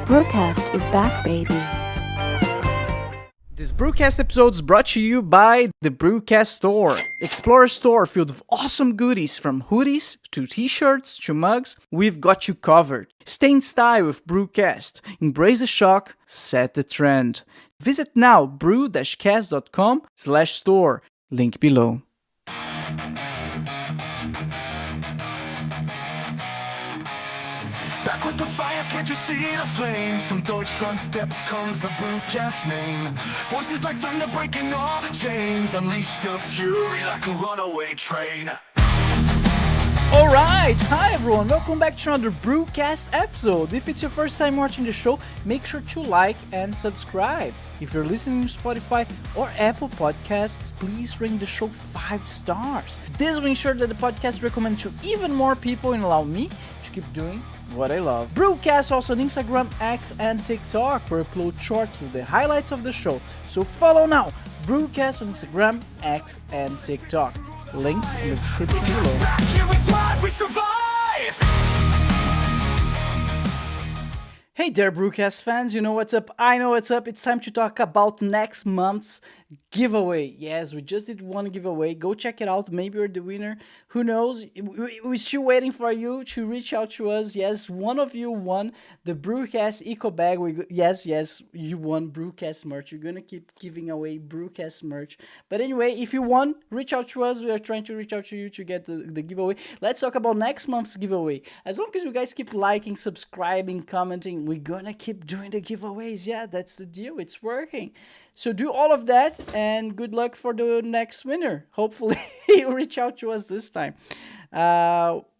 BRUCAST is back, baby. This BRUCAST episode is brought to you by the BRUCAST Store. Explore a store filled with awesome goodies from hoodies to t-shirts to mugs. We've got you covered. Stay in style with BRUCAST. Embrace the shock, set the trend. Visit now brew-cast.com/store. Link below. Back with the fire, can't you see the flames? From Deutschland steps comes the BRUCAST name. Voices like thunder breaking all the chains. Unleash the fury like a runaway train. Alright, hi everyone, welcome back to another BRUCAST episode. If it's your first time watching the show, make sure to like and subscribe. If you're listening to Spotify or Apple Podcasts, please rate the show 5 stars. This will ensure that the podcast recommends to even more people and allow me to keep doing what I love. BRUCAST also on Instagram, X, and TikTok, where I upload shorts with the highlights of the show. So follow now, BRUCAST on Instagram, X, and TikTok. Links in the description below. Back here we thrive, we survive. Hey there, BRUCAST fans, you know what's up, I know what's up. It's time to talk about next month's giveaway. Yes, we just did one giveaway. Go check it out. Maybe you're the winner. Who knows? We're still waiting for you to reach out to us. Yes, one of you won the BRUCAST Eco Bag. Yes, you won BRUCAST merch. We're gonna keep giving away BRUCAST merch. But anyway, if you won, reach out to us. We are trying to reach out to you to get the giveaway. Let's talk about next month's giveaway. As long as you guys keep liking, subscribing, commenting, we're gonna keep doing the giveaways. Yeah, that's the deal. It's working. So do all of that, and good luck for the next winner. Hopefully you reach out to us this time.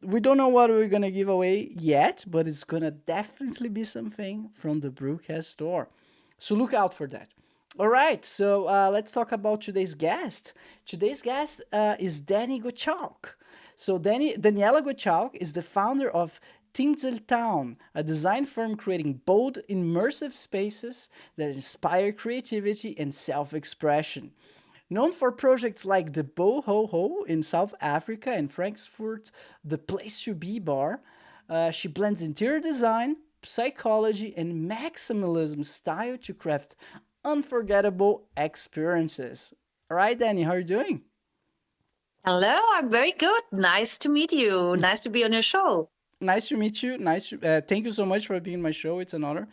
We don't know what we're gonna give away yet, but it's gonna definitely be something from the BRUCAST Store. So look out for that. All right, so let's talk about today's guest. Today's guest is Dani Gottschalk. So Daniela Gottschalk is the founder of Tinseltown, a design firm creating bold, immersive spaces that inspire creativity and self-expression. Known for projects like the BOHOHO in South Africa and Frankfurt, the Place to Be bar, she blends interior design, psychology, and maximalism style to craft unforgettable experiences. All right, Dani, how are you doing? Hello, I'm very good. Nice to meet you. Nice to be on your show. Nice to meet you. Thank you so much for being on my show. It's an honor.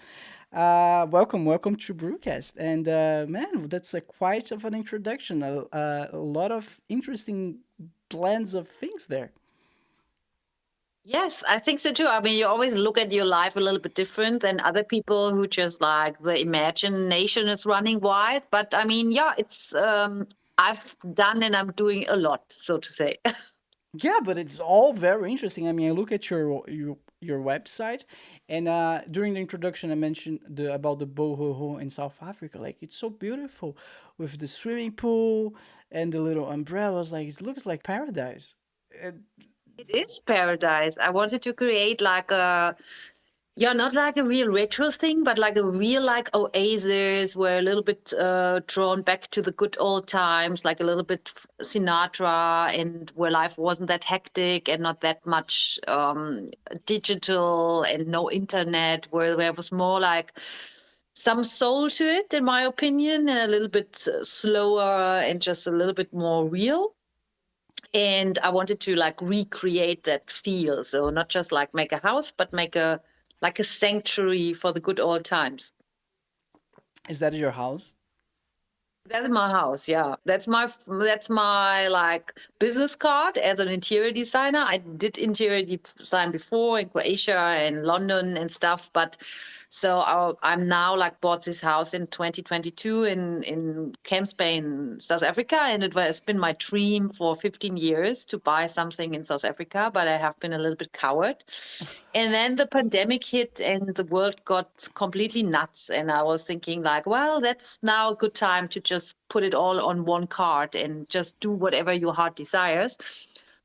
Welcome to BRUCAST. And man, that's quite of an introduction. A lot of interesting blends of things there. Yes, I think so too. I mean, you always look at your life a little bit different than other people who just like the imagination is running wild. But I mean, yeah, it's I've done and I'm doing a lot, so to say. Yeah, but it's all very interesting. I mean, I look at your website, and during the introduction, I mentioned about the BOHOHO in South Africa. Like, it's so beautiful with the swimming pool and the little umbrellas. Like, it looks like paradise. It is paradise. I wanted to create like a, yeah, not like a real retro thing, but like a real like oasis where a little bit drawn back to the good old times, like a little bit Sinatra, and where life wasn't that hectic and not that much digital and no internet, where there was more like some soul to it, in my opinion, and a little bit slower and just a little bit more real. And I wanted to like recreate that feel. So not just like make a house, but make a like a sanctuary for the good old times. Is that your house? That's my house, yeah. That's my like business card as an interior designer. I did interior design before in Croatia and London and stuff, but so I'm now like bought this house in 2022 in Camp Spain, South Africa, and it has been my dream for 15 years to buy something in South Africa, but I have been a little bit coward. And then the pandemic hit and the world got completely nuts. And I was thinking like, well, that's now a good time to just put it all on one card and just do whatever your heart desires.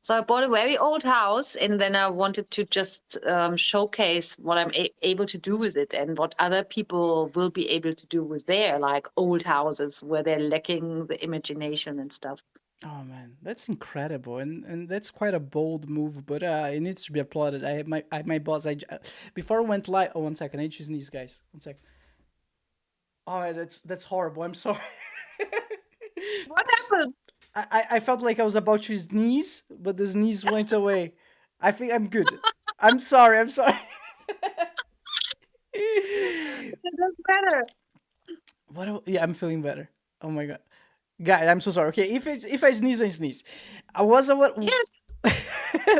So I bought a very old house, and then I wanted to just showcase what I'm able to do with it and what other people will be able to do with their like old houses where they're lacking the imagination and stuff. Oh man, that's incredible, and that's quite a bold move, but it needs to be applauded. My boss. Before I went live. Oh, 1 second. I need to sneeze, guys. 1 second. Oh, man, that's horrible. I'm sorry. What happened? I felt like I was about to sneeze, but the sneeze went away. I think I'm good. I'm sorry. I'm sorry. It doesn't matter. Yeah, I'm feeling better. Oh my god, guys, I'm so sorry. Okay, if I sneeze, I sneeze. I was what Yes,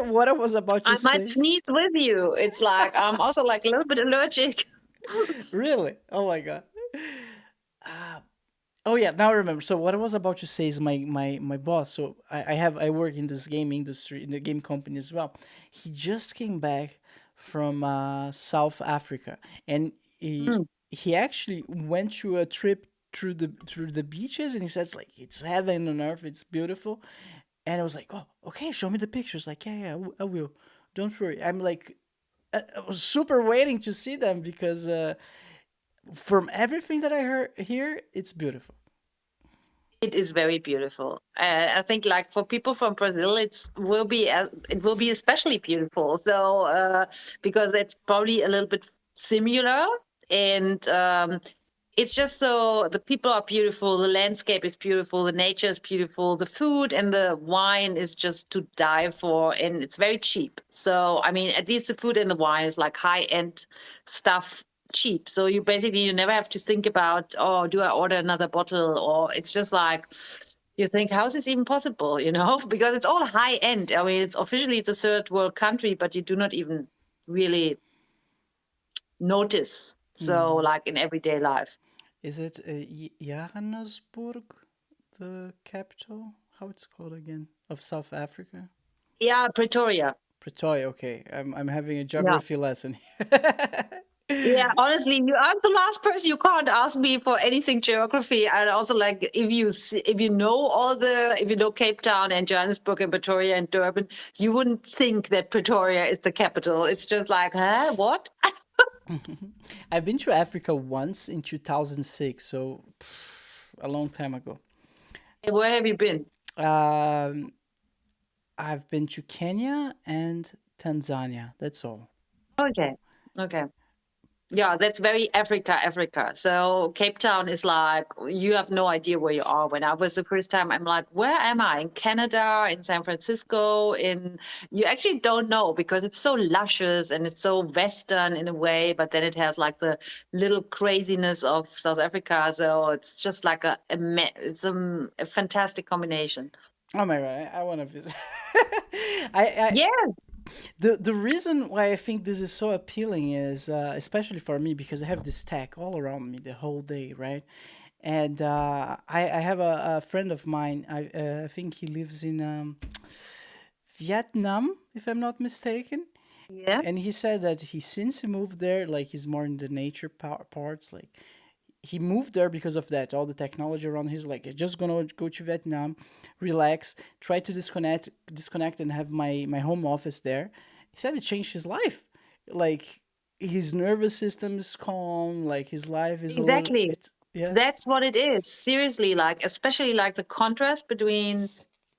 what I was about to I might say. sneeze with you. It's like I'm also like a little bit allergic. Really? Oh my god. Uh, oh yeah, now I remember. So what I was about to say is my boss. So I work in this game industry in the game company as well. He just came back from South Africa, and Mm. he actually went to a trip through the beaches, and he says like it's heaven on earth. It's beautiful, and I was like, oh, okay, show me the pictures. Like, yeah, yeah, I will. Don't worry. I'm like, I was super waiting to see them because from everything that I heard here, it's beautiful. It is very beautiful. I think, like for people from Brazil, it will be especially beautiful. So because it's probably a little bit similar, and it's just so the people are beautiful, the landscape is beautiful, the nature is beautiful, the food and the wine is just to die for, and it's very cheap. So I mean, at least the food and the wine is like high end stuff, cheap. So you never have to think about, oh, do I order another bottle? Or it's just like you think, how is this even possible? You know, because it's all high end. I mean, it's a third world country, but you do not even really notice. So Mm. like in everyday life. Is it Johannesburg, the capital? How it's called again? Of South Africa? Yeah, Pretoria. Pretoria. Okay, I'm having a Yeah. geography lesson Yeah, here. honestly, I'm the last person. You can't ask me for anything geography. And also, like, if you know if you know Cape Town and Johannesburg and Pretoria and Durban, you wouldn't think that Pretoria is the capital. It's just like, huh, what? I've been to Africa once in 2006, so a long time ago. Where have you been? Um, I've been to Kenya and Tanzania. That's all. Okay, okay. Yeah, that's very Africa. So Cape Town is like, you have no idea where you are. When I was the first time, I'm like, where am I? In Canada, in San Francisco, you actually don't know because it's so luscious and it's so Western in a way, but then it has like the little craziness of South Africa. So it's just like a fantastic combination. Oh my god, I want to visit. I Yeah, the reason why I think this is so appealing is especially for me because I have this tech all around me the whole day, right? And I have a friend of mine. I think he lives in Vietnam, if I'm not mistaken. yeah. And he said that since he moved there, like he's more in the nature parts, like he moved there because of that. All the technology around. He's like, just gonna go to Vietnam, relax, try to disconnect, and have my home office there. He said it changed his life. Like his nervous system is calm. Like his life is a little. Exactly. It's yeah. That's what it is. Seriously, like, especially like the contrast between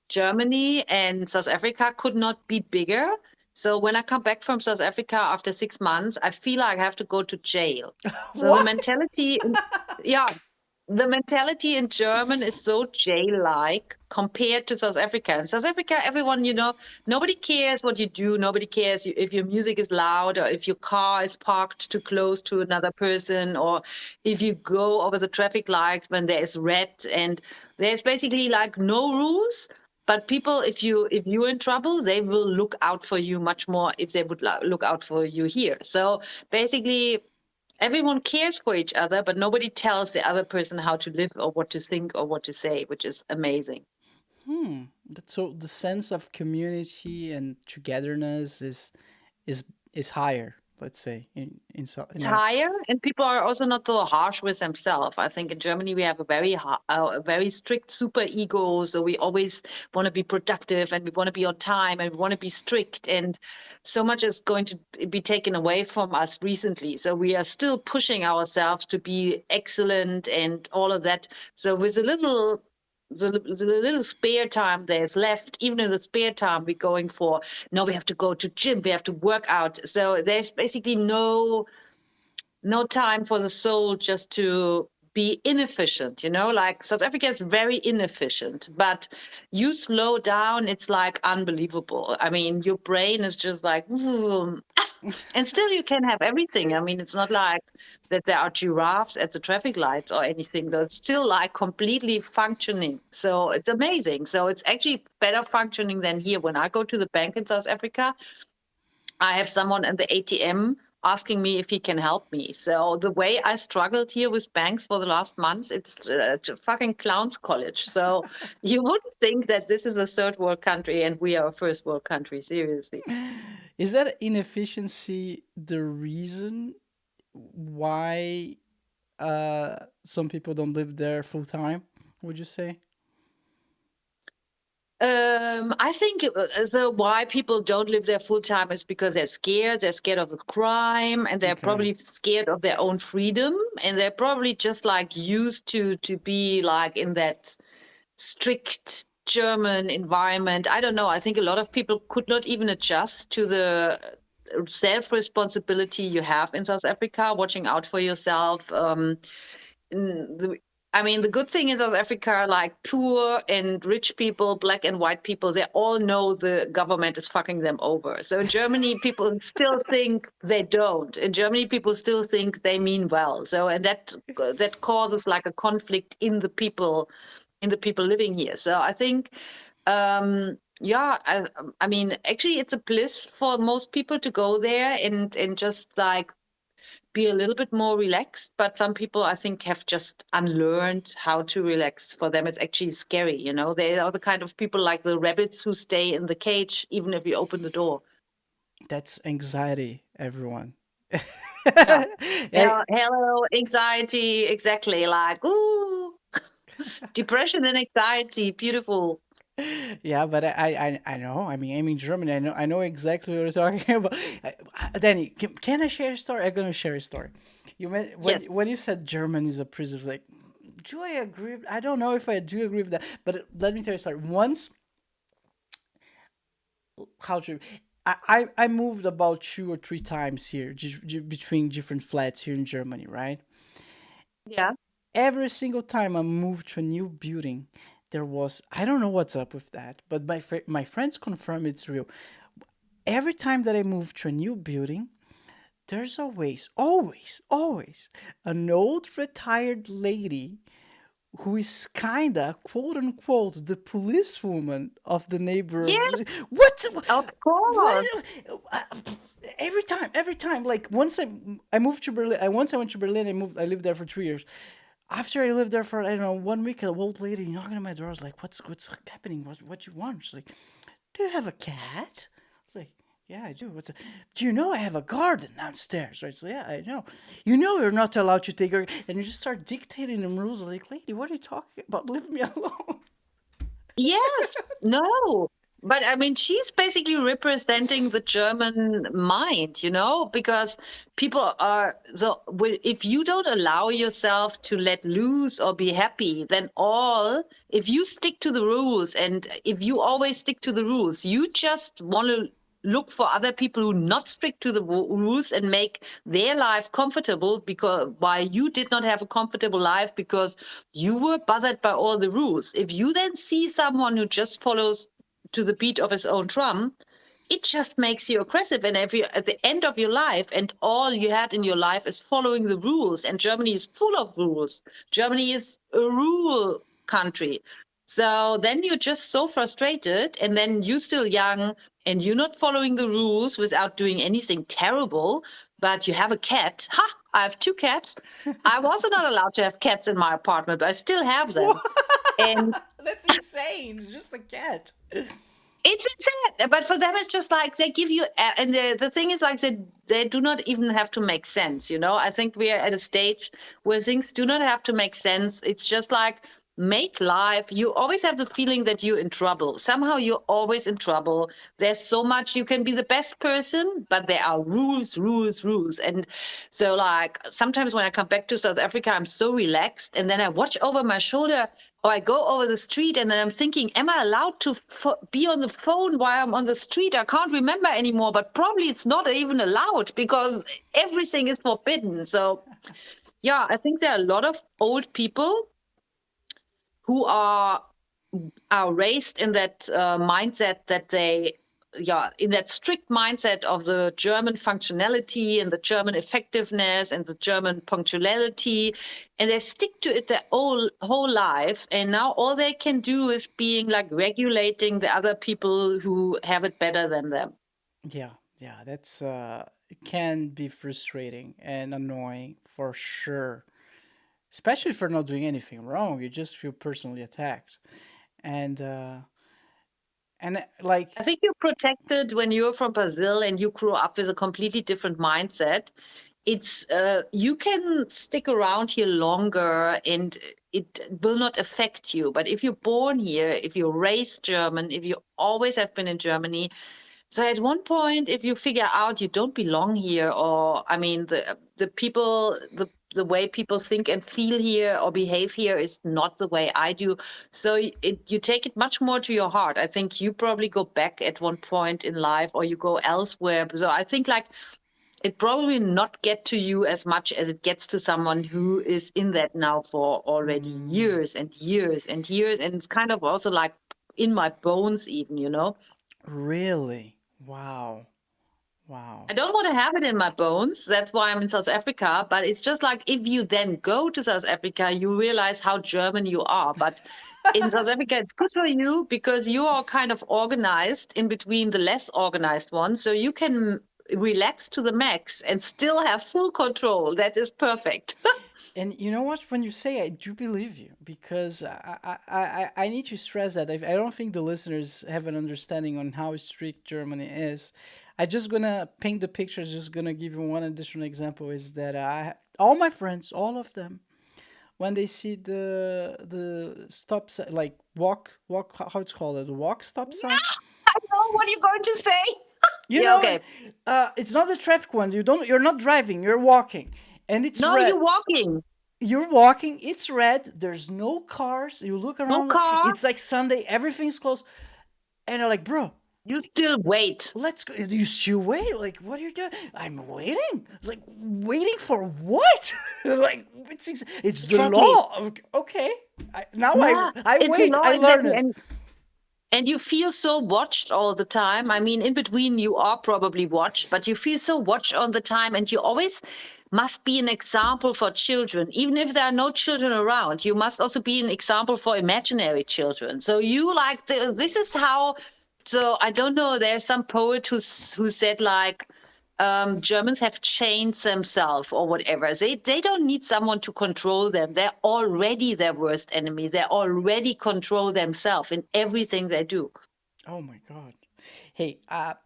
Germany and South Africa could not be bigger. So when I come back from South Africa after 6 months, I feel like I have to go to jail. So What? yeah, the mentality in German is so jail-like compared to South Africa. In South Africa, everyone, nobody cares what you do. Nobody cares if your music is loud or if your car is parked too close to another person or if you go over the traffic light when there is red. And there's basically like no rules. But people, if you're in trouble, they will look out for you much more if they would look out for you here. So basically, everyone cares for each other, but nobody tells the other person how to live or what to think or what to say, which is amazing. So the sense of community and togetherness is is higher. Let's say in It's our. higher, and people are also not so harsh with themselves. I think in Germany we have a very strict super ego, so we always want to be productive and we want to be on time and we want to be strict, and so much is going to be taken away from us recently. So we are still pushing ourselves to be excellent and all of that. So with a little the little spare time there's left, even in the spare time we're going for, no, we have to go to gym, we have to work out. So there's basically no time for the soul just to be inefficient, like South Africa is very inefficient, but you slow down, it's like unbelievable. I mean, your brain is just like, and still you can have everything. I mean, it's not like that there are giraffes at the traffic lights or anything. So it's still like completely functioning. So it's amazing. So it's actually better functioning than here. When I go to the bank in South Africa, I have someone at the ATM asking me if he can help me. So the way I struggled here with banks for the last months, it's fucking clown's college. So you wouldn't think that this is a third world country and we are a first world country, seriously. Is that inefficiency the reason why some people don't live there full time, would you say? I think why people don't live there full time is because they're scared. They're scared of the crime, and they're probably scared of their own freedom, and they're probably just like used to be like in that strict German environment. I don't know. I think a lot of people could not even adjust to the self-responsibility you have in South Africa, watching out for yourself. I mean, the good thing in South Africa, like poor and rich people, black and white people, they all know the government is fucking them over. So in Germany, people still think they don't. In Germany, people still think they mean well. So, and that causes like a conflict in the people living here. So I think, yeah, I mean, actually, it's a bliss for most people to go there and just like be a little bit more relaxed, but some people I think have just unlearned how to relax. For them, it's actually scary, They are the kind of people like the rabbits who stay in the cage even if you open the door. That's anxiety, everyone. Yeah. Hello, anxiety, exactly. Like, ooh, depression and anxiety, beautiful. Yeah, but I know. I mean, I'm in Germany. I know exactly what you're talking about. Danny, can I share a story? I'm gonna share a story. Yes. When you said German is a prison, it's like, do I agree? I don't know if I do agree with that. But let me tell you a story. Once, I moved about 2 or 3 times here, between different flats here in Germany, right? Yeah. Every single time I moved to a new building, there was, I don't know what's up with that, but my friends confirm it's real. Every time that I move to a new building, there's always an old retired lady who is kinda, quote unquote, the policewoman of the neighborhood. Yes, What? of course. Every time. Like once I moved to Berlin. Once I went to Berlin. I lived there for 3 years. After I lived there for, I don't know, 1 week, an old lady knocking on my door. I was like, what's happening? What you want? She's like, do you have a cat? I was like, yeah, I do. Do you know I have a garden downstairs? Right? So yeah, I know. You know you're not allowed to take her. And you just start dictating them rules. Like, lady, what are you talking about? Leave me alone. Yes, no. But I mean, she's basically representing the German mind, because people are so. If you don't allow yourself to let loose or be happy, then if you stick to the rules, and if you always stick to the rules, you just want to look for other people who not strict to the rules and make their life comfortable, because why you did not have a comfortable life because you were bothered by all the rules. If you then see someone who just follows to the beat of his own drum, it just makes you aggressive. And if you at the end of your life and all you had in your life is following the rules, and Germany is full of rules, Germany is a rule country. So then you're just so frustrated, and then you're still young and you're not following the rules without doing anything terrible, but you have a cat. Ha! I have 2 cats. I was not allowed to have cats in my apartment, but I still have them. And that's insane. It's just a cat. It's insane. But for them, it's just like they give you, and the thing is like they do not even have to make sense. I think we are at a stage where things do not have to make sense. It's just like, make life. You always have the feeling that you're in trouble. Somehow you're always in trouble. There's so much. You can be the best person, but there are rules. And so like sometimes when I come back to South Africa, I'm so relaxed. And then I watch over my shoulder. Or I go over the street and then I'm thinking, am I allowed to be on the phone while I'm on the street? I can't remember anymore, but probably it's not even allowed because everything is forbidden. So, yeah, I think there are a lot of old people who are raised in that mindset that they, yeah, in that strict mindset of the German functionality and the German effectiveness and the German punctuality, and they stick to it their whole life. And now all they can do is being like regulating the other people who have it better than them. Yeah, yeah, that's it can be frustrating and annoying for sure. Especially for not doing anything wrong. You just feel personally attacked. And like I think you're protected when you're from Brazil and you grew up with a completely different mindset. It's you can stick around here longer and it will not affect you. But if you're born here, if you're raised German, if you always have been in Germany, so at one point, if you figure out you don't belong here, or I mean, the people, the way people think and feel here or behave here is not the way I do. So you take it much more to your heart. I think you probably go back at one point in life, or you go elsewhere. So I think like it probably not get to you as much as it gets to someone who is in that now for already years and years and years, and it's kind of also like in my bones, even, you know. really, wow, wow. I don't want to have it in my bones. That's why I'm in South Africa. But it's just like if you then go to South Africa, you realize how German you are. But in South Africa, it's good for you because you are kind of organized in between the less organized ones. So you can relax to the max and still have full control. That is perfect. And you know what? When you say I do believe you, because I need to stress that I don't think the listeners have an understanding on how strict Germany is. I just gonna paint the picture. Just gonna give you one additional example. Is that all my friends, all of them, when they see the stop sign, like walk, how it's called, the walk stop sign. I know what you're going to say. You Yeah, know, okay. it's not the traffic one. You're not driving. You're walking, and it's No, red. you're walking. You're walking, it's red, there's no cars, you look No around, car. it's like Sunday, everything's closed, and you're like, bro, You still wait. let's go. You still wait? Like, what are you doing? I'm waiting. It's like, waiting for what? Like, it's the Exactly. law. Okay. Now Yeah, I it's wait, law, I learn exactly. it. And you feel so watched all the time. I mean, in between, you are probably watched, but you feel so watched all the time. And you always must be an example for children. Even if there are no children around, you must also be an example for imaginary children. So you like, this is how, so I don't know, there's some poet who said like, Germans have changed themselves or whatever. They don't need someone to control them. They're already their worst enemy. They already control themselves in everything they do. Oh my God. Hey,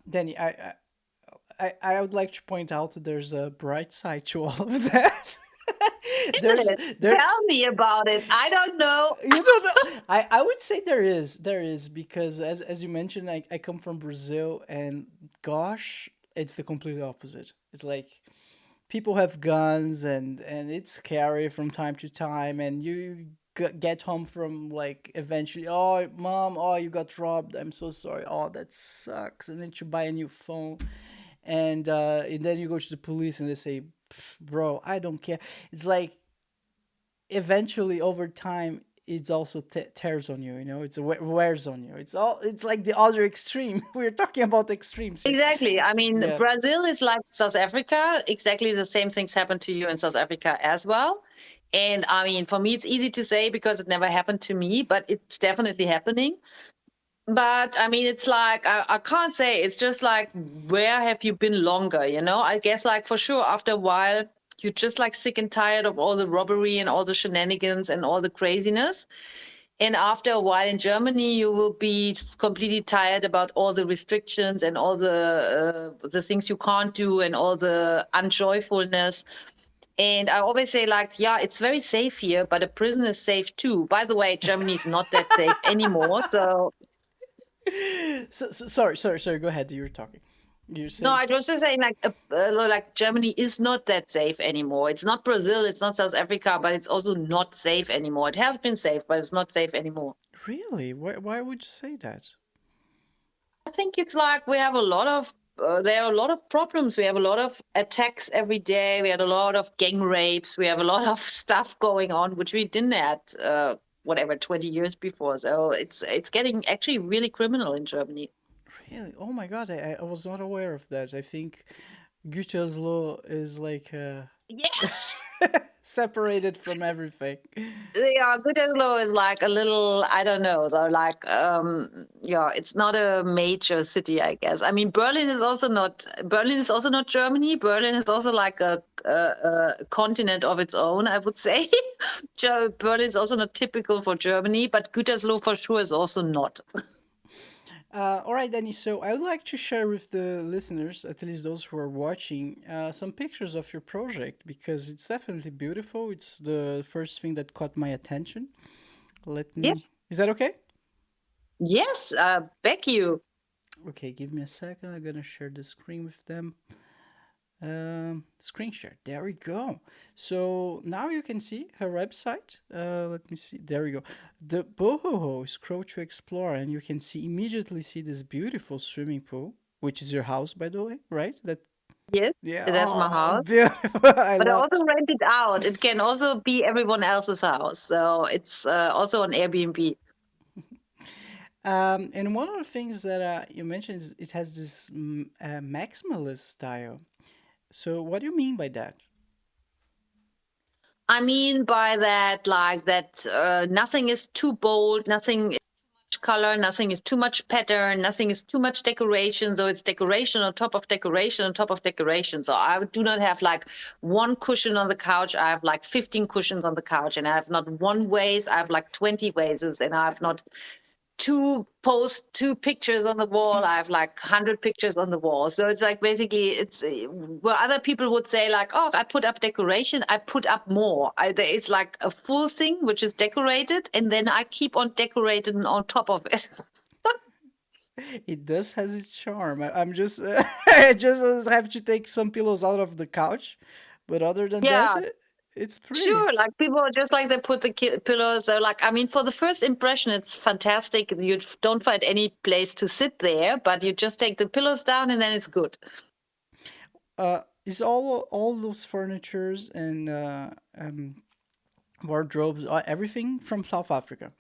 Danny, I would like to point out that there's a bright side to all of that. Isn't it? there Tell me about it. I don't know. you don't know. I would say there is because as you mentioned, I come from Brazil, and gosh, it's the complete opposite. It's like people have guns, and it's scary from time to time, and you get home from like eventually, oh mom, oh you got robbed, I'm so sorry, oh that sucks, and then you buy a new phone, and then you go to the police and they say, "Pff, bro, I don't care." It's like eventually over time it's also tears on you, it's wears on you. It's like the other extreme. We're talking about extremes here. Exactly. I mean, Yeah. Brazil is like South Africa. Exactly the same things happen to you in South Africa as well. And I mean, for me, it's easy to say because it never happened to me, but it's definitely happening. But I mean, it's like, I can't say, it's just like, where have you been longer? I guess like for sure, after a while, you're just like sick and tired of all the robbery and all the shenanigans and all the craziness. And after a while in Germany, you will be completely tired about all the restrictions and all the things you can't do and all the unjoyfulness. And I always say, like, yeah, it's very safe here, but a prison is safe too. By the way, Germany is not that safe anymore. So Sorry, go ahead, you were talking. You're No, saying I was just saying like Germany is not that safe anymore. It's not Brazil, it's not South Africa, but it's also not safe anymore. It has been safe, but it's not safe anymore. really? Why would you say that? I think it's like we have a lot of there are a lot of problems. We have a lot of attacks every day. We had a lot of gang rapes. We have a lot of stuff going on, which we didn't have, whatever, 20 years before. So it's getting actually really criminal in Germany. Really? Oh my God, I was not aware of that. I think Goethe's law is like Yes. separated from everything. Yeah, Gütersloh is like a little, I don't know, though, like, yeah, it's not a major city, I guess. I mean, Berlin is also not Germany. Berlin is also like a continent of its own, I would say. Berlin is also not typical for Germany, but Gütersloh for sure is also not. All right, Danny. So I would like to share with the listeners, at least those who are watching, some pictures of your project because it's definitely beautiful. It's the first thing that caught my attention. Let me. Yes. Is that okay? Yes, back you. Okay, give me a second. I'm gonna share the screen with them. Screen share. There we go. So now you can see her website. Let me see. There we go. The BOHOHO. Scroll to explore, and you can immediately see this beautiful swimming pool, which is your house, by the way, right? Yes, Yeah. that's my Oh, house. beautiful. I But I love. also rent it out. It can also be everyone else's house. So it's also on Airbnb. And one of the things that you mentioned is it has this maximalist style. So what do you mean by that? I mean by that, like that, nothing is too bold, nothing is too much color, nothing is too much pattern, nothing is too much decoration. So it's decoration on top of decoration on top of decoration. So I do not have like one cushion on the couch. I have like 15 cushions on the couch, and I have not one vase. I have like 20 vases, and I have not two pictures on the wall. I have like 100 pictures on the wall. So it's like basically it's where other people would say like, oh, I put up decoration, I put up more. It's like a full thing which is decorated, and then I keep on decorating on top of it. It does has its charm. I'm just I just have to take some pillows out of the couch, but other than that, Yeah, it's pretty. sure. Like people are just like they put the pillows. So like, I mean, for the first impression, it's fantastic. You don't find any place to sit there, but you just take the pillows down and then it's good. Is all those furnitures and wardrobes, everything from South Africa?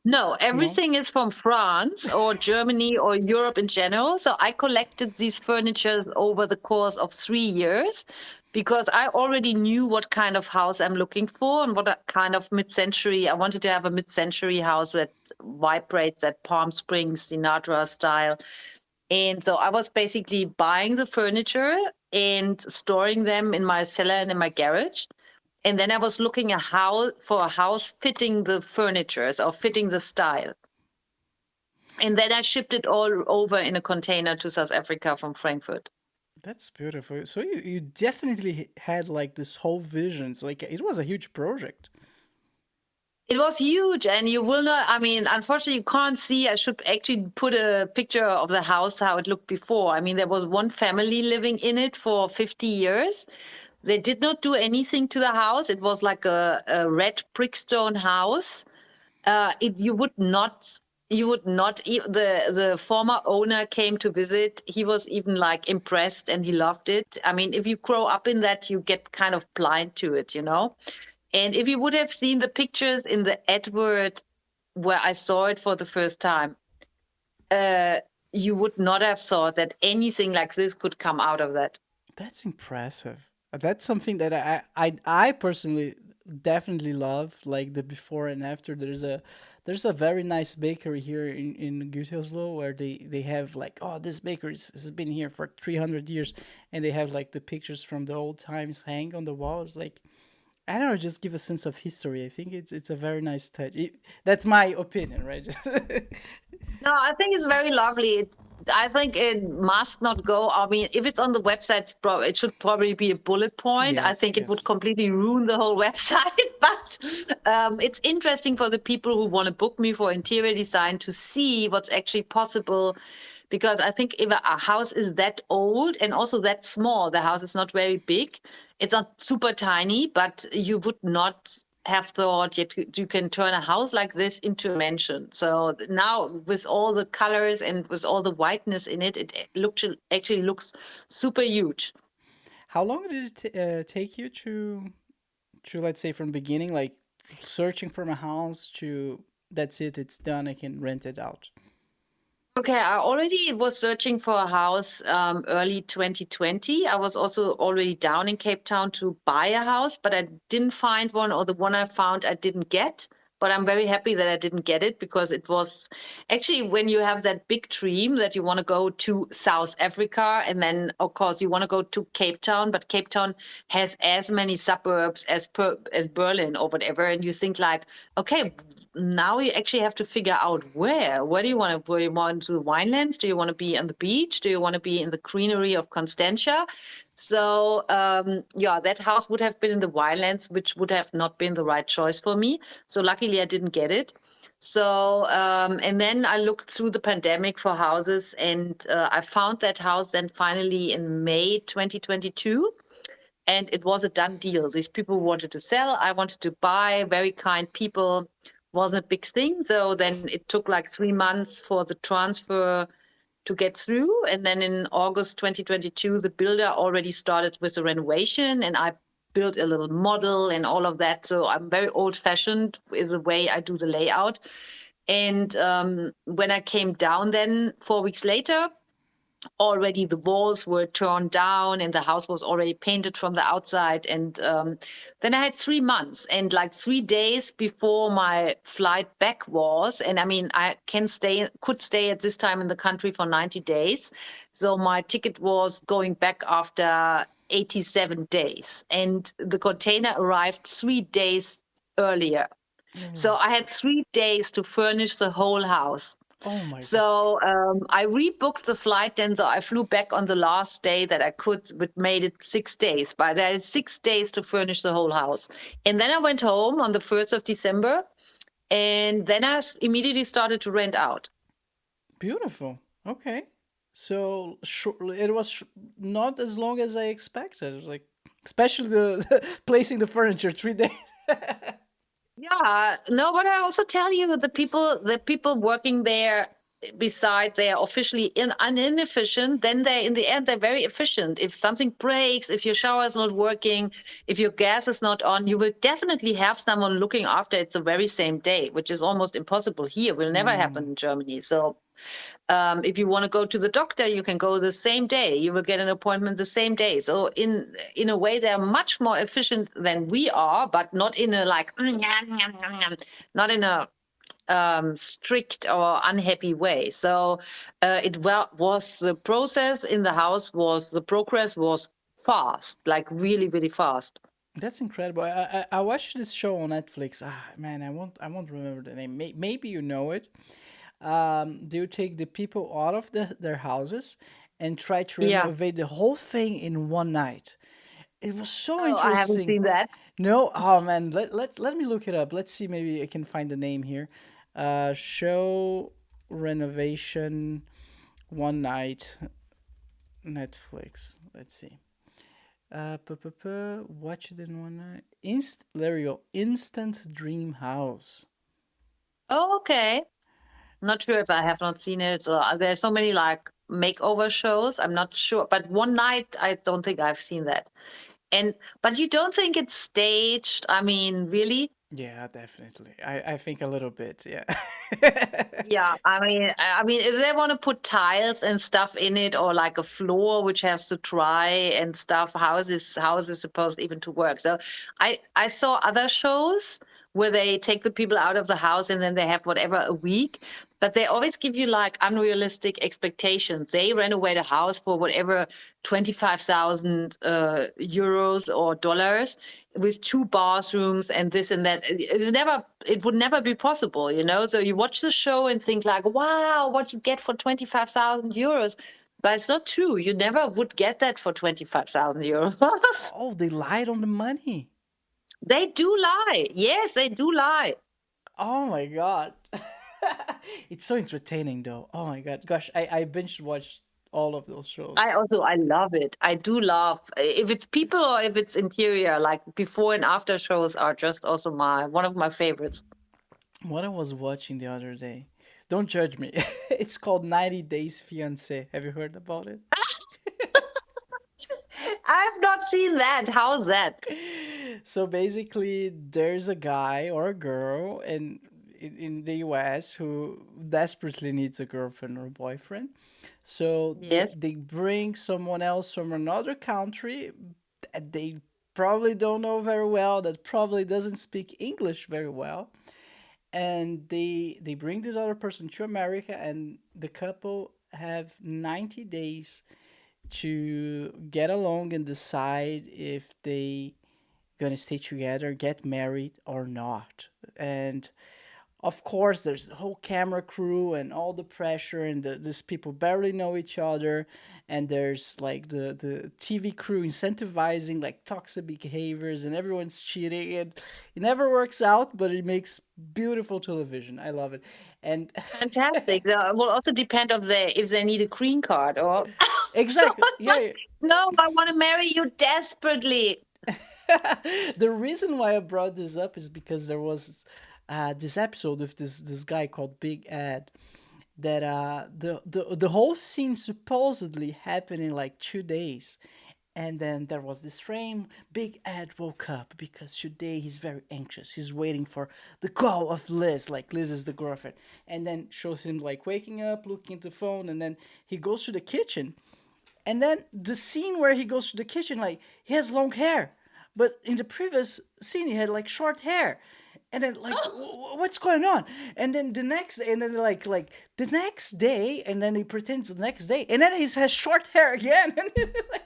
No, No. everything is from France or Germany or Europe in general. So I collected these furnitures over the course of 3 years because I already knew what kind of house I'm looking for and what a kind of mid-century. I wanted to have a mid-century house that vibrates at Palm Springs, Sinatra style. And so I was basically buying the furniture and storing them in my cellar and in my garage. And then I was looking for a house fitting the furniture or fitting the style. And then I shipped it all over in a container to South Africa from Frankfurt. That's beautiful. So you definitely had like this whole vision. It's like it was a huge project. It was huge, and you will not, I mean, unfortunately, you can't see. I should actually put a picture of the house, how it looked before. I mean, there was one family living in it for 50 years. They did not do anything to the house. It was like a red brickstone house. The former owner came to visit. He was even like impressed and he loved it. I mean, if you grow up in that, you get kind of blind to it, you know? And if you would have seen the pictures in the Edward where I saw it for the first time, you would not have thought that anything like this could come out of that. That's impressive. That's something that I personally definitely love, like the before and after. There's a very nice bakery here in Gütersloh where they have like, oh, this bakery has been here for 300 years, and they have like the pictures from the old times hang on the walls. Like, I don't know, just give a sense of history. I think it's a very nice touch. That's my opinion, right? No, I think it's very lovely. I think it must not go. I mean, if it's on the website, it should probably be a bullet point. I Yes, think it would yes. completely ruin the whole website. But it's interesting for the people who want to book me for interior design to see what's actually possible. Because I think if a house is that old and also that small, the house is not very big. It's not super tiny, but you would not have thought yet you can turn a house like this into a mansion. So now with all the colors and with all the whiteness in it, actually looks super huge. How long did it take you to let's say from beginning, like searching for a house to that's it, it's done, I can rent it out? Okay, I already was searching for a house early 2020. I was also already down in Cape Town to buy a house, but I didn't find one, or the one I found I didn't get. But I'm very happy that I didn't get it, because it was actually, when you have that big dream that you want to go to South Africa, and then of course you want to go to Cape Town, but Cape Town has as many suburbs as Berlin or whatever, and you think like, okay, now you actually have to figure out where do you want to, where you want to the winelands? Do you want to be on the beach? Do you want to be in the greenery of Constantia? So yeah, that house would have been in the winelands, which would have not been the right choice for me. So luckily I didn't get it. So and then I looked through the pandemic for houses, and I found that house then finally in May 2022. And it was a done deal. These people wanted to sell, I wanted to buy, very kind people. Wasn't a big thing. So then it took like 3 months for the transfer to get through. And then in August 2022, the builder already started with the renovation, and I built a little model and all of that. So I'm very old fashioned is the way I do the layout. And when I came down then 4 weeks later, already the walls were torn down and the house was already painted from the outside. And then I had 3 months, and like 3 days before my flight back was, and I mean, I could stay at this time in the country for 90 days. So my ticket was going back after 87 days, and the container arrived 3 days earlier. So I had 3 days to furnish the whole house. Oh my God. So I rebooked the flight then. So I flew back on the last day that I could, which made it 6 days. But I had 6 days to furnish the whole house. And then I went home on the 1st of December. And then I immediately started to rent out. Beautiful. Okay. So it was not as long as I expected. It was like, especially the placing the furniture, 3 days. Yeah, no, but I also tell you, the people working there, beside they're officially inefficient, then they in the end they're very efficient. If something breaks, if your shower is not working, if your gas is not on, you will definitely have someone looking after it the very same day, which is almost impossible here. Will never happen in Germany. So if you want to go to the doctor, you can go the same day. You will get an appointment the same day. So in a way, they're much more efficient than we are, but not in a like, not in a strict or unhappy way. So was the process in the house, was the progress was fast, like really, really fast. That's incredible. I watched this show on Netflix. Ah, man, I won't remember the name. Maybe you know it. They take the people out of their houses and try to Yeah. renovate the whole thing in one night. It was so Oh, I haven't interesting. seen that. No, oh man, let me look it up. Let's see, maybe I can find the name here. Show renovation one night, Netflix. Let's see. Watch it in one night. There you go. Instant Dream House. Oh, okay. Not sure if I have not seen it. There's so many like makeover shows. I'm not sure, but one night I don't think I've seen that. But you don't think it's staged? I mean, really? Yeah, definitely. I think a little bit. Yeah. Yeah, I mean, if they want to put tiles and stuff in it, or like a floor which has to dry and stuff, how is this supposed even to work? So I saw other shows where they take the people out of the house and then they have whatever a week. But they always give you like unrealistic expectations. They renovate a house for whatever 25,000 euros or dollars with 2 bathrooms and this and that. It would never be possible, you know? So you watch the show and think like, wow, what you get for 25,000 euros. But it's not true. You never would get that for 25,000 euros. Oh, they lied on the money. They do lie. Yes, they do lie. Oh my god. It's so entertaining though. Oh my god. Gosh, I binge watched all of those shows. I love it. I do love if it's people or if it's interior, like before and after shows are just also one of my favorites. What I was watching the other day. Don't judge me. It's called 90 Days Fiancé. Have you heard about it? I've not seen that. How's that? So basically, there's a guy or a girl in the US who desperately needs a girlfriend or a boyfriend. So Yes. they bring someone else from another country that they probably don't know very well, that probably doesn't speak English very well. And they bring this other person to America, and the couple have 90 days to get along and decide if they gonna stay together, get married or not. And of course, there's the whole camera crew and all the pressure, and these people barely know each other. And there's like the TV crew incentivizing like toxic behaviors, and everyone's cheating. And it never works out, but it makes beautiful television. I love it. And Fantastic. So it will also depend if they need a green card or exactly, So it's yeah. like, no, I want to marry you desperately. The reason why I brought this up is because there was this episode with this guy called Big Ed, that the whole scene supposedly happened in like 2 days. And then there was this frame. Big Ed woke up because today he's very anxious. He's waiting for the call of Liz, like Liz is the girlfriend. And then shows him like waking up, looking at the phone, and then he goes to the kitchen. And then the scene where he goes to the kitchen, like he has long hair, but in the previous scene he had like short hair. And then like, what's going on? And then the next day, and then like the next day, and then he pretends the next day, and then he has short hair again. And like,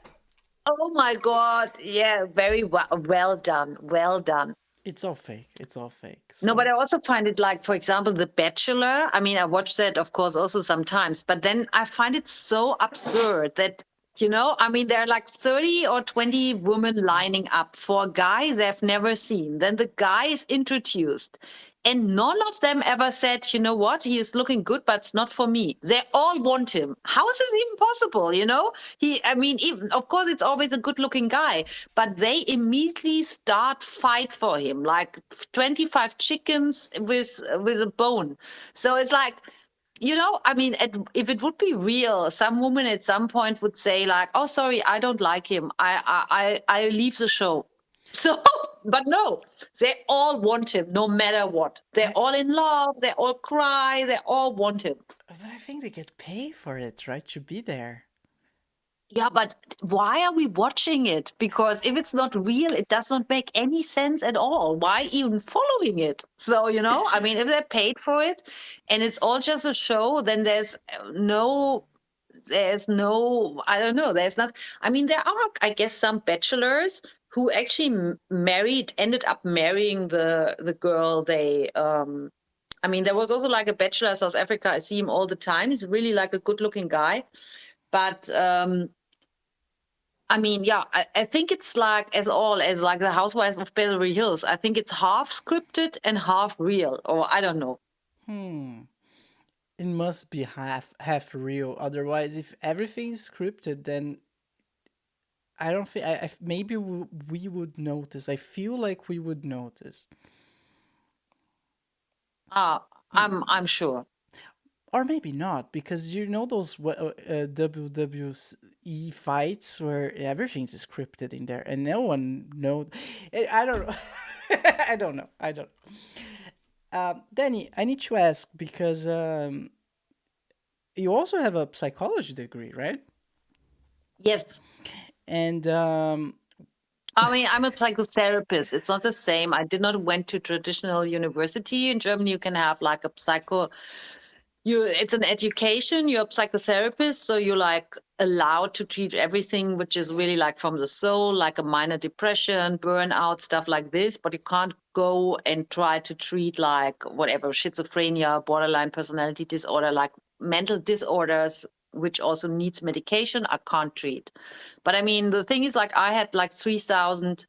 Oh my God. Yeah, very well done. Well done. it's all fake. It's all fake. No, So but I also find it like, for example, The Bachelor. I mean, I watch that, of course, also sometimes, but then I find it so absurd that, I mean, there are like 30 or 20 women lining up for a guy they've never seen. Then the guy is introduced. And none of them ever said, you know what, he is looking good, but it's not for me. They all want him. How is this even possible? I mean, even, of course, it's always a good looking guy, but they immediately start fight for him, like 25 chickens with a bone. So it's like, I mean, if it would be real, some woman at some point would say like, "Oh, sorry, I don't like him. I leave the show." So, but no, they all want him, no matter what. They're all in love. They all cry. They all want him. but I think they get paid for it, right? To be there. Yeah, but why are we watching it? Because if it's not real, it does not make any sense at all. Why even following it? So, I mean, if they're paid for it and it's all just a show, then I don't know, there's not, I mean, there are, I guess, some bachelors who actually ended up marrying the girl I mean, there was also like a bachelor in South Africa. I see him all the time. He's really like a good looking guy. But I mean, yeah, I think it's like as like the Housewives of Beverly Hills. I think it's half scripted and half real, or I don't know. It must be half real. Otherwise, if everything's scripted, then I don't think maybe we would notice. I feel like we would notice. I'm sure. Or maybe not, because those WWE fights where everything's scripted in there and no one knows. I don't know. I don't know. I don't. Danny, I need to ask because you also have a psychology degree, right? Yes. And I mean, I'm a psychotherapist. It's not the same. I did not went to traditional university. In Germany, you can have like a it's an education. You're a psychotherapist, so you're like allowed to treat everything which is really like from the soul, like a minor depression, burnout, stuff like this. But you can't go and try to treat like whatever schizophrenia, borderline personality disorder, like mental disorders, which also needs medication. I can't treat. But I mean, the thing is, like, I had like 3,000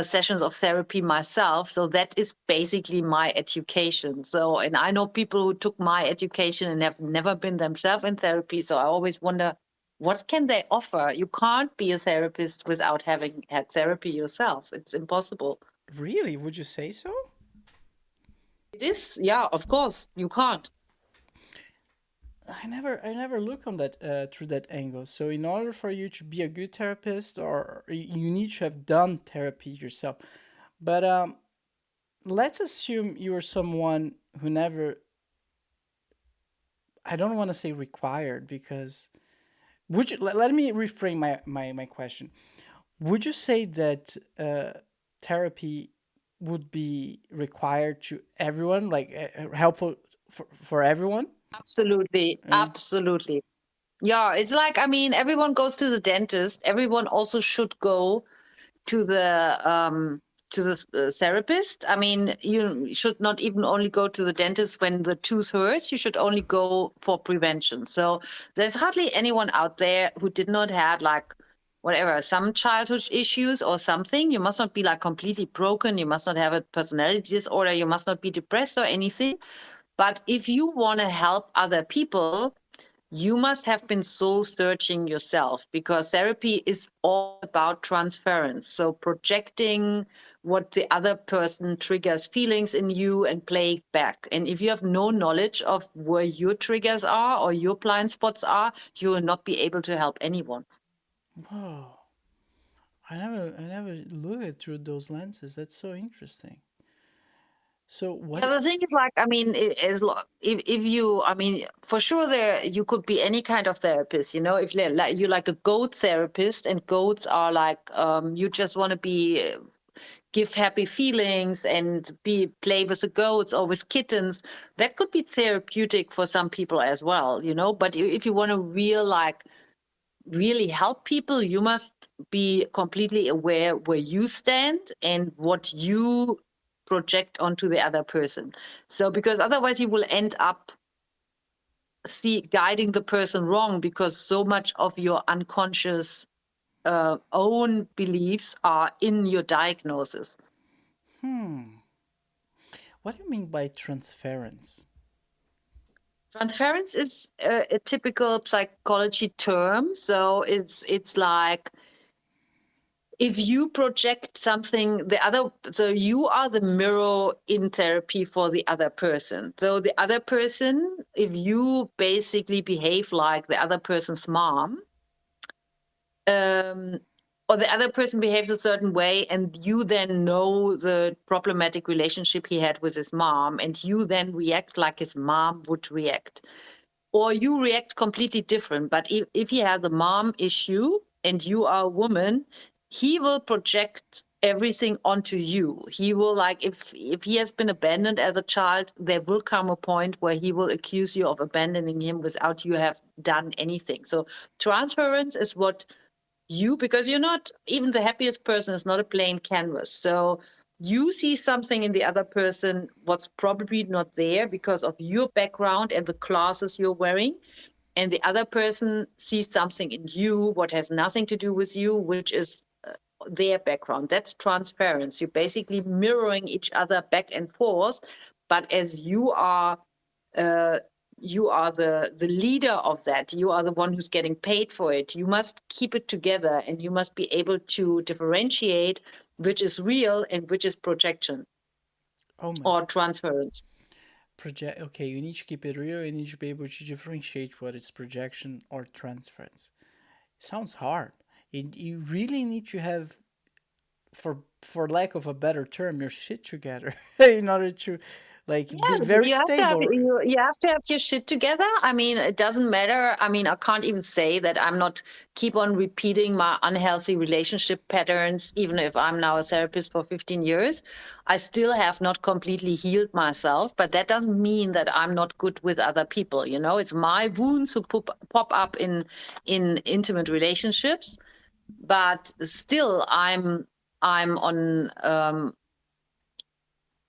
sessions of therapy myself. So that is basically my education. So, and I know people who took my education and have never been themselves in therapy. So I always wonder, what can they offer? You can't be a therapist without having had therapy yourself. It's impossible. Really? Would you say so? It is, yeah, of course, you can't. I never look on that through that angle. So in order for you to be a good therapist, or you need to have done therapy yourself. But let's assume you are someone who never. I don't want to say required, because would you let me reframe my question. Would you say that therapy would be required to everyone, like helpful for everyone? Absolutely, Uh, absolutely. Yeah, it's like, I mean, everyone goes to the dentist. Everyone also should go to the therapist. I mean, you should not even only go to the dentist when the tooth hurts. You should only go for prevention. So there's hardly anyone out there who did not have like whatever, some childhood issues or something. You must not be like completely broken. You must not have a personality disorder. You must not be depressed or anything. But if you want to help other people, you must have been soul searching yourself, because therapy is all about transference. So projecting what the other person triggers feelings in you and play it back. And if you have no knowledge of where your triggers are or your blind spots are, you will not be able to help anyone. Whoa. I never looked at through those lenses. That's so interesting. So Yeah, what? the thing is, like, I mean, if you, I mean, for sure, there you could be any kind of therapist. You know, if like you're like a goat therapist, and goats are like, you just want to be give happy feelings and be play with the goats or with kittens. That could be therapeutic for some people as well. You know, but if you want to really help people, you must be completely aware where you stand and what you project onto the other person. So, because otherwise you will end up guiding the person wrong, because so much of your unconscious own beliefs are in your diagnosis. What do you mean by transference? Transference is a typical psychology term. So it's like, if you project something, so you are the mirror in therapy for the other person. So the other person, if you basically behave like the other person's mom, um, or the other person behaves a certain way, and you then know the problematic relationship he had with his mom, and you then react like his mom would react, or you react completely different. But if he has a mom issue and you are a woman, he will project everything onto you. He will, like, if he has been abandoned as a child, there will come a point where he will accuse you of abandoning him without you have done anything. So transference is what because you're not, even the happiest person is not a plain canvas. So you see something in the other person what's probably not there because of your background and the classes you're wearing, and the other person sees something in you what has nothing to do with you, which is their background. That's transference. You're basically mirroring each other back and forth, but as uh, you are the leader of that. You are the one who's getting paid for it. You must keep it together, and you must be able to differentiate which is real and which is projection Oh my or God. transference. Project. Okay, you need to keep it real. You need to be able to differentiate what is projection or transference. Sounds hard. You really need to have, for lack of a better term, your shit together in order to like be Yes, very you have to have stable. you have to have your shit together. I mean, it doesn't matter. I mean, I can't even say that I'm not keep on repeating my unhealthy relationship patterns, even if I'm now a therapist for 15 years. I still have not completely healed myself, but that doesn't mean that I'm not good with other people. You know, it's my wounds who pop up in intimate relationships, but still, I'm on.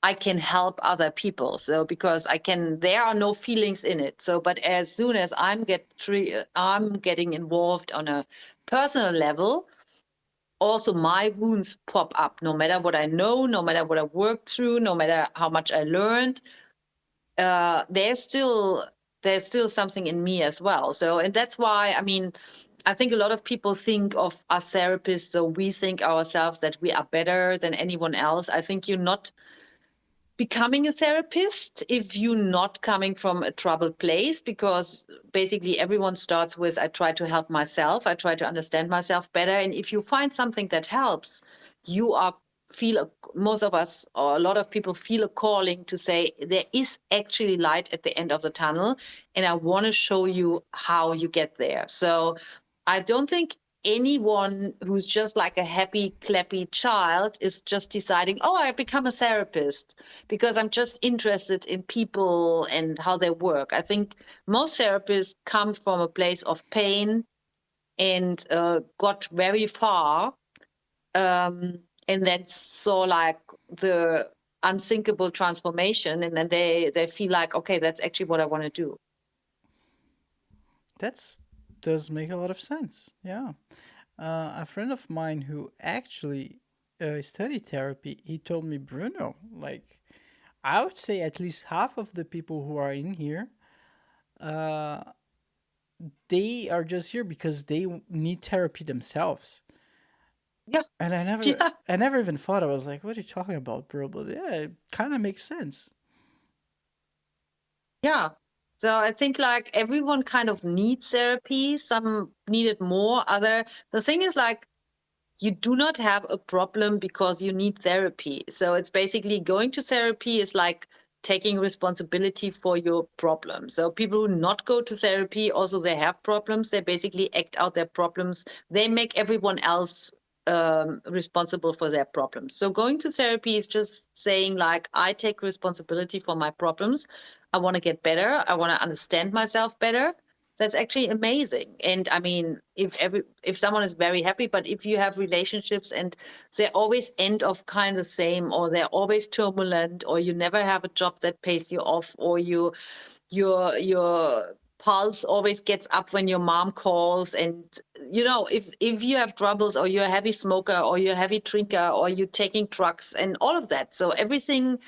I can help other people. So because there are no feelings in it. So, but as soon as I'm getting involved on a personal level, also my wounds pop up. No matter what I know, no matter what I worked through, no matter how much I learned, there's still something in me as well. So, and that's why, I mean, I think a lot of people think of us therapists, so we think ourselves that we are better than anyone else. I think you're not becoming a therapist if you're not coming from a troubled place, because basically everyone starts with, I try to help myself, I try to understand myself better. And if you find something that helps, you are most of us, or a lot of people, feel a calling to say there is actually light at the end of the tunnel, and I want to show you how you get there. So I don't think anyone who's just like a happy clappy child is just deciding, oh, I become a therapist because I'm just interested in people and how they work. I think most therapists come from a place of pain and got very far, and then saw like the unthinkable transformation, and then they feel like, okay, that's actually what I want to do. That's does make a lot of sense. Yeah. A friend of mine who actually studied therapy, he told me, Bruno, like, I would say at least half of the people who are in here, uh, they are just here because they need therapy themselves. Yeah. And Yeah. I never even thought. I was like, what are you talking about, bro? But yeah, it kind of makes sense. Yeah. So I think like everyone kind of needs therapy. Some need it more. The thing is like, you do not have a problem because you need therapy. So it's basically going to therapy is like taking responsibility for your problem. So people who not go to therapy, also they have problems. They basically act out their problems. They make everyone else responsible for their problems. So going to therapy is just saying like, I take responsibility for my problems. I want to get better. I want to understand myself better. That's actually amazing. And I mean, if someone is very happy, but if you have relationships and they always end of kind of the same, or they're always turbulent, or you never have a job that pays you off, or your pulse always gets up when your mom calls, and if you have troubles, or you're a heavy smoker, or you're a heavy drinker, or you're taking drugs and all of that, so everything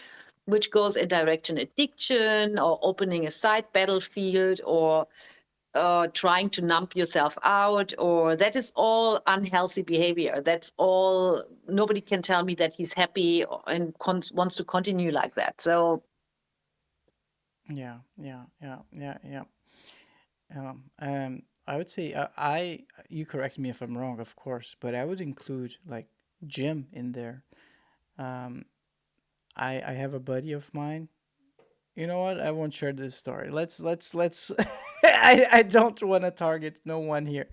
which goes in direction addiction, or opening a side battlefield, or trying to numb yourself out, or that is all unhealthy behavior. That's all. Nobody can tell me that he's happy and wants to continue like that. So Yeah, yeah, yeah, yeah, yeah. I would say you correct me if I'm wrong, of course, but I would include like gym in there. Um, I have a buddy of mine. You know what? I won't share this story. Let's. I don't want to target no one here,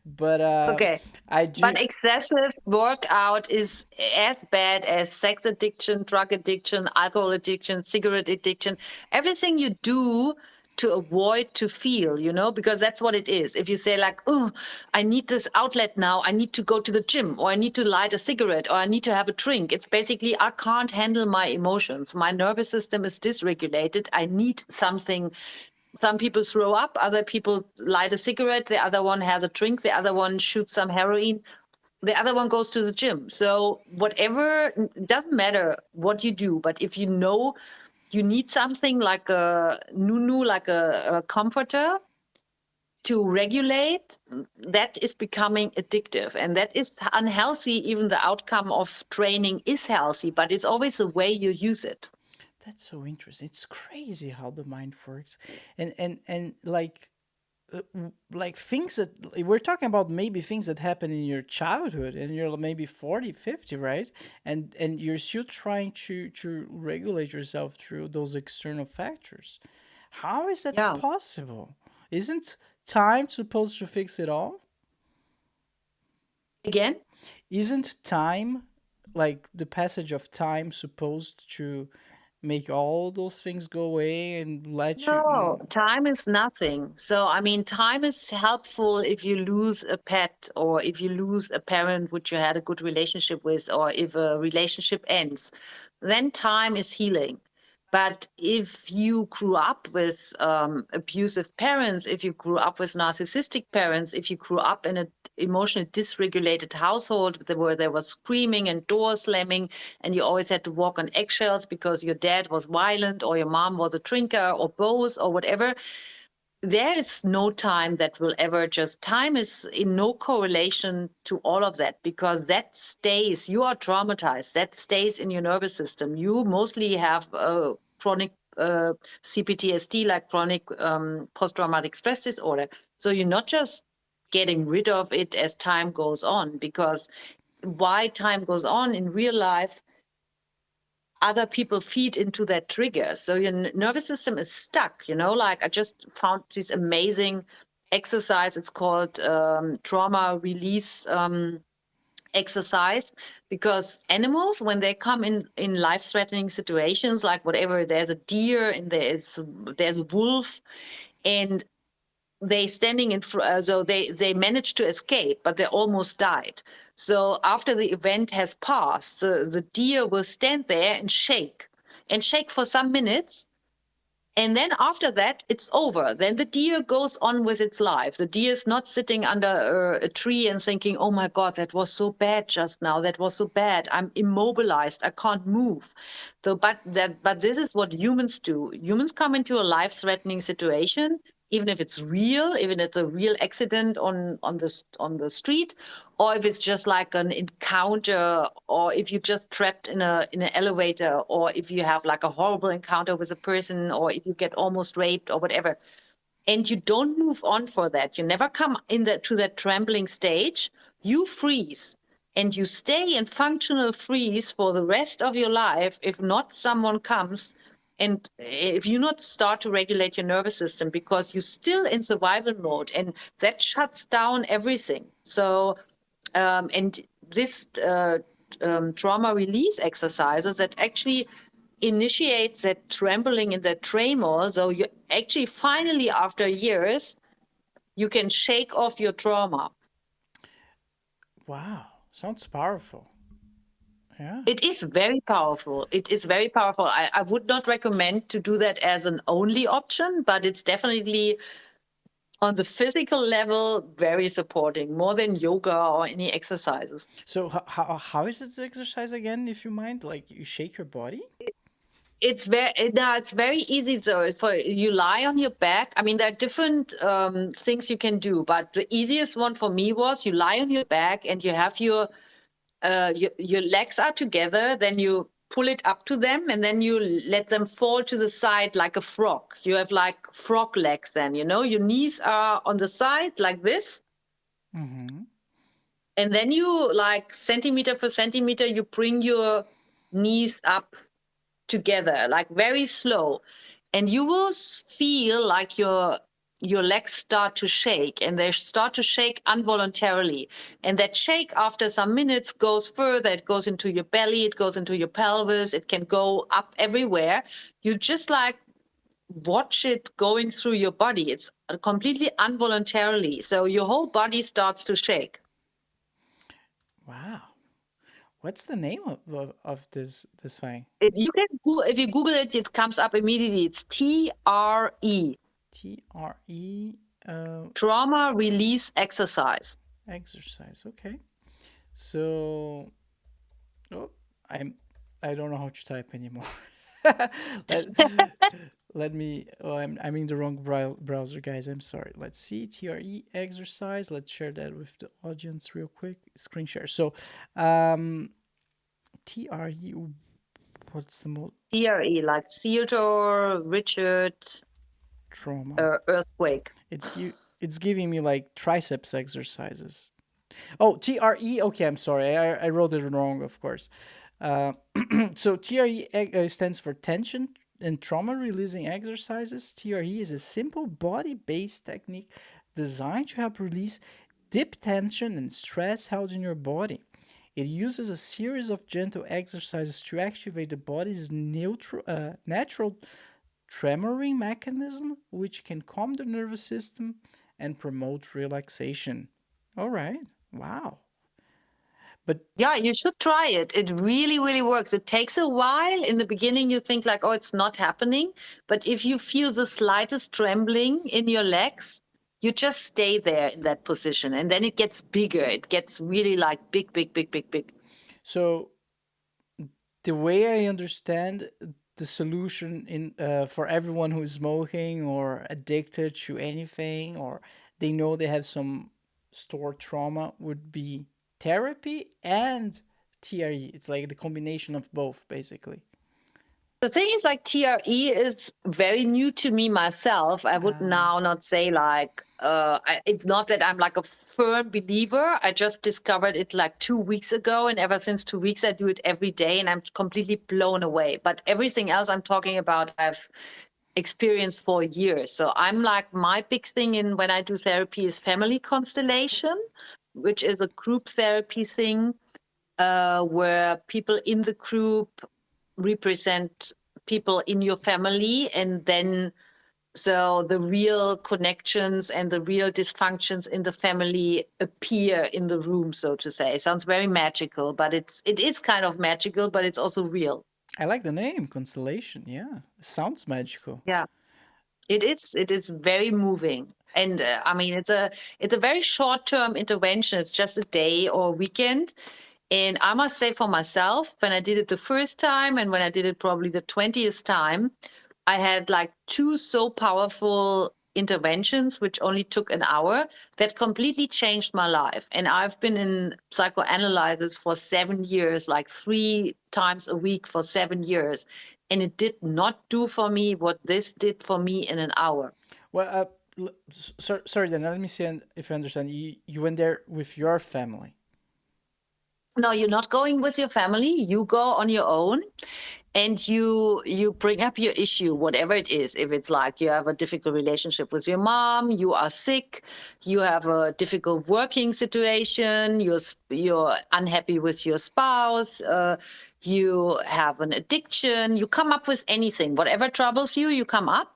but okay. I do. But excessive workout is as bad as sex addiction, drug addiction, alcohol addiction, cigarette addiction, everything you do to avoid to feel, because that's what it is. If you say like, oh, I need this outlet now, I need to go to the gym, or I need to light a cigarette, or I need to have a drink. It's basically, I can't handle my emotions. My nervous system is dysregulated. I need something. Some people throw up, other people light a cigarette, the other one has a drink, the other one shoots some heroin, the other one goes to the gym. So whatever, it doesn't matter what you do, but if you know you need something like a nunu, like a comforter to regulate, that is becoming addictive, and that is unhealthy. Even the outcome of training is healthy, but it's always the way you use it. That's so interesting. It's crazy how the mind works, and like like things that we're talking about, maybe things that happen in your childhood and you're maybe 40, 50, right? And you're still trying to regulate yourself through those external factors. How is that Yeah. possible? Isn't time supposed to fix it all? Again? Isn't time, like the passage of time, supposed to make all those things go away and let you No, time is nothing. So, I mean, time is helpful if you lose a pet or if you lose a parent which you had a good relationship with, or if a relationship ends, then time is healing. But if you grew up with abusive parents, if you grew up with narcissistic parents, if you grew up in an emotionally dysregulated household where there was screaming and door slamming, and you always had to walk on eggshells because your dad was violent or your mom was a drinker or both or whatever, there is no time that will ever just, time is in no correlation to all of that, because that stays, you are traumatized, that stays in your nervous system. You mostly have chronic CPTSD, like chronic post-traumatic stress disorder. So you're not just getting rid of it as time goes on, because why time goes on in real life, other people feed into that trigger. So your nervous system is stuck, like I just found this amazing exercise. It's called trauma release exercise, because animals, when they come in life-threatening situations, like whatever, there's a deer and there's a wolf, and they standing in so they managed to escape, but they almost died. So after the event has passed, the deer will stand there and shake for some minutes, and then after that, it's over. Then the deer goes on with its life. The deer is not sitting under a tree and thinking, oh my God, that was so bad just now. That was so bad. I'm immobilized. I can't move. So, but this is what humans do. Humans come into a life-threatening situation, even if it's real, even if it's a real accident on the street, or if it's just like an encounter, or if you're just trapped in an elevator, or if you have like a horrible encounter with a person, or if you get almost raped or whatever, and you don't move on for that, you never come to that trembling stage, you freeze. And you stay in functional freeze for the rest of your life if not someone comes and if you not start to regulate your nervous system, because you're still in survival mode, and that shuts down everything. So and this trauma release exercises that actually initiates that trembling and that tremor. So you actually finally, after years, you can shake off your trauma. wow, sounds powerful. Yeah. It is very powerful. It is very powerful. I would not recommend to do that as an only option, but it's definitely on the physical level very supporting, more than yoga or any exercises. So how is it exercise again, if you mind? Like you shake your body? It's very easy. So for you lie on your back. I mean, there are different things you can do, but the easiest one for me was you lie on your back and you have your legs are together. Then you pull it up to them, and then you let them fall to the side like a frog. You have like frog legs. Then your knees are on the side like this, Mm-hmm. and then you, like centimeter for centimeter, you bring your knees up together, like very slow, and you will feel like your legs start to shake, and they start to shake involuntarily, and that shake after some minutes goes further. It goes into your belly, it goes into your pelvis, it can go up everywhere. You just like watch it going through your body. It's completely involuntarily, so your whole body starts to shake. Wow. What's the name of this thing? You can if you Google it, it comes up immediately. It's TRE, TRE trauma release exercise. exercise. Okay. So, oh, I don't know how to type anymore. let, let me. Oh, I'm in the wrong browser, guys. I'm sorry. Let's see. TRE exercise. Let's share that with the audience real quick. Screen share. So, TRE. What's the most TRE, like Theodore, Richard, trauma? earthquake. It's it's giving me like triceps exercises. Oh, TRE. Okay, I'm sorry. I wrote it wrong, of course. Uh, so TRE stands for tension and trauma releasing exercises. TRE is a simple body based technique designed to help release deep tension and stress held in your body. It uses a series of gentle exercises to activate the body's natural tremoring mechanism, which can calm the nervous system and promote relaxation. All right. Wow. But Yeah, you should try it. It really, really works. It takes a while. In the beginning, you think like, oh, it's not happening. But if you feel the slightest trembling in your legs, you just stay there in that position. And then it gets bigger. It gets really like big, big, big, big, big. so the way I understand the solution in for everyone who is smoking or addicted to anything, or they know they have some stored trauma, would be therapy and TRE. It's like the combination of both, basically. The thing is, like, TRE is very new to me myself. I would now not say like, it's not that I'm like a firm believer. I just discovered it like 2 weeks ago. And ever since 2 weeks, I do it every day and I'm completely blown away. But everything else I'm talking about, I've experienced for years. So I'm like, my big thing in when I do therapy is family constellation, which is a group therapy thing where people in the group represent people in your family, and then so the real connections and the real dysfunctions in the family appear in the room, so to say. It sounds very magical, but it is kind of magical, but it's also real. I like the name Constellation. Yeah, it sounds magical. Yeah, it is. It is very moving. And I mean, it's a very short-term intervention. It's just a day or a weekend. And I must say for myself, when I did it the first time and when I did it probably the 20th time, I had like two so powerful interventions, which only took an hour, that completely changed my life. And I've been in psychoanalysis for 7 years, like 3 times a week for 7 years. And it did not do for me what this did for me in an hour. Well, sorry, then let me see if I understand. You went there with your family. No, you're not going with your family. You go on your own and you bring up your issue, whatever it is. If it's like you have a difficult relationship with your mom, you are sick, you have a difficult working situation, you're unhappy with your spouse, you have an addiction, you come up with anything. Whatever troubles you, you come up.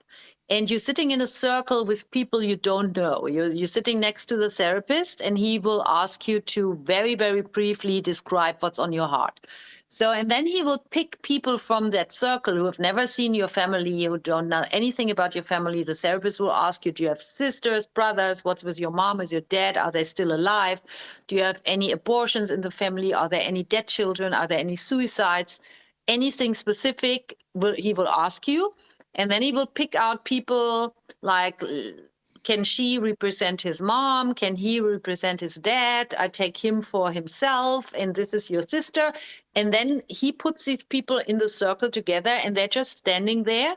And you're sitting in a circle with people you don't know. You're sitting next to the therapist, and he will ask you to very, very briefly describe what's on your heart. So, and then he will pick people from that circle who have never seen your family, who don't know anything about your family. The therapist will ask you, do you have sisters, brothers? What's with your mom? Is your dad? Are they still alive? Do you have any abortions in the family? Are there any dead children? Are there any suicides? Anything specific, he will ask you. And then he will pick out people like, can she represent his mom? Can he represent his dad? I take him for himself, and this is your sister. And then he puts these people in the circle together, and they're just standing there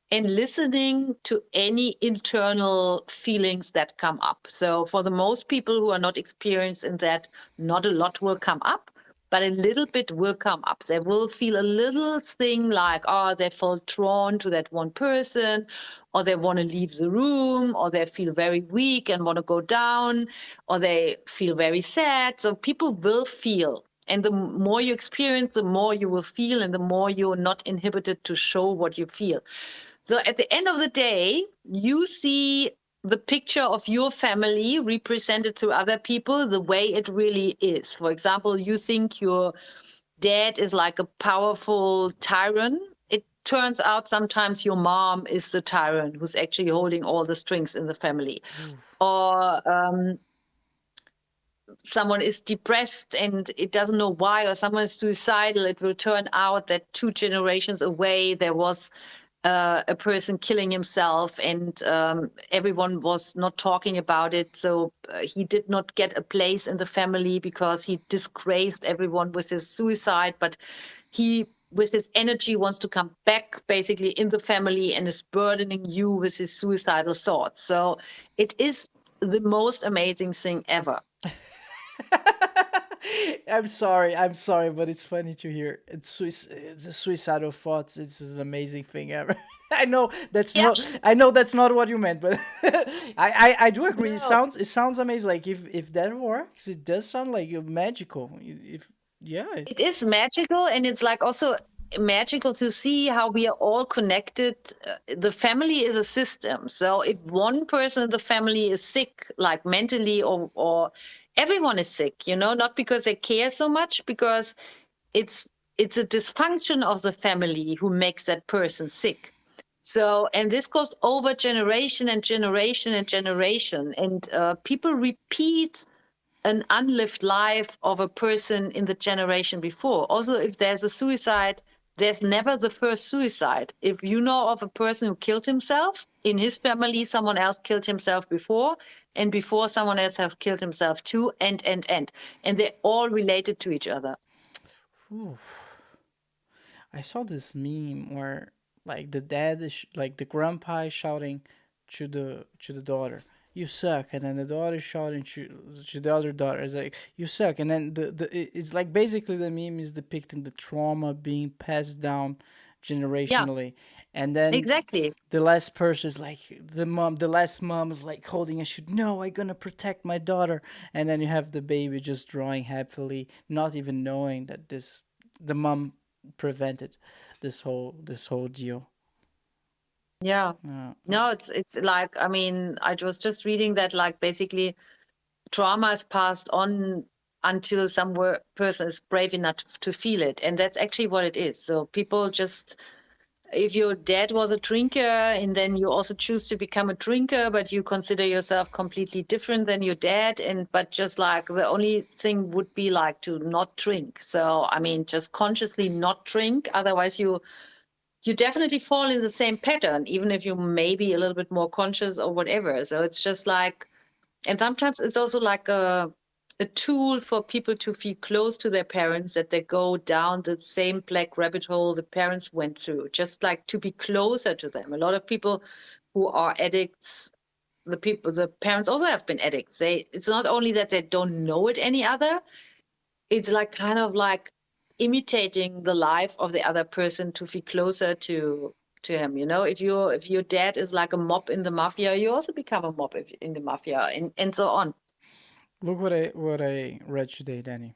and listening to any internal feelings that come up. So for the most people who are not experienced in that, not a lot will come up. But a little bit will come up. They will feel a little thing like, oh, they feel drawn to that one person, or they want to leave the room, or they feel very weak and want to go down, or they feel very sad. So people will feel. And the more you experience, the more you will feel, and the more you're not inhibited to show what you feel. So at the end of the day, you see the picture of your family represented through other people the way it really is. For example, you think your dad is like a powerful tyrant. It turns out sometimes your mom is the tyrant who's actually holding all the strings in the family. Or someone is depressed and it doesn't know why, or someone is suicidal. It will turn out that 2 generations away there was a person killing himself, and everyone was not talking about it. So he did not get a place in the family because he disgraced everyone with his suicide. But he with his energy wants to come back basically in the family and is burdening you with his suicidal thoughts. So it is the most amazing thing ever. I'm sorry, but it's funny to hear. It's a suicidal thoughts. It's an amazing thing ever. I know that's Yeah. I know that's not what you meant, but I do agree. No. It sounds amazing. Like if that works, it does sound like magical. If yeah, It is magical, and it's like also magical to see how we are all connected. The family is a system. So if one person in the family is sick, like mentally, or everyone is sick, not because they care so much, because it's a dysfunction of the family who makes that person sick. So, and this goes over generation and generation and generation, and people repeat an unlived life of a person in the generation before. Also, if there's a suicide, there's never the first suicide. If you know of a person who killed himself, in his family, someone else killed himself before, and before someone else has killed himself too, and. And they're all related to each other. Ooh. I saw this meme where like the dad is like the grandpa is shouting to the daughter, "You suck," and then the daughter is shouting to the other daughter, it's like, "You suck," and then it's like basically the meme is depicting the trauma being passed down generationally, and then Exactly. the last person is like the last mom is like holding a shoe. No, I'm gonna protect my daughter, and then you have the baby just drawing happily, not even knowing that the mom prevented this whole deal. Yeah. Yeah. No, it's like, I mean, I was just reading that like basically trauma is passed on until some person is brave enough to feel it. And that's actually what it is. So people just, if your dad was a drinker and then you also choose to become a drinker, but you consider yourself completely different than your dad, but just like the only thing would be like to not drink. So, I mean, just consciously not drink. Otherwise you definitely fall in the same pattern, even if you may be a little bit more conscious or whatever. So it's just like, and sometimes it's also like a tool for people to feel close to their parents, that they go down the same black rabbit hole the parents went through, just like to be closer to them. A lot of people who are addicts, the parents also have been addicts. It's not only that they don't know it any other, it's like kind of like imitating the life of the other person to feel closer to him. If your dad is like a mob in the mafia, you also become a mob in the mafia, and so on. Look what I read today, Danny.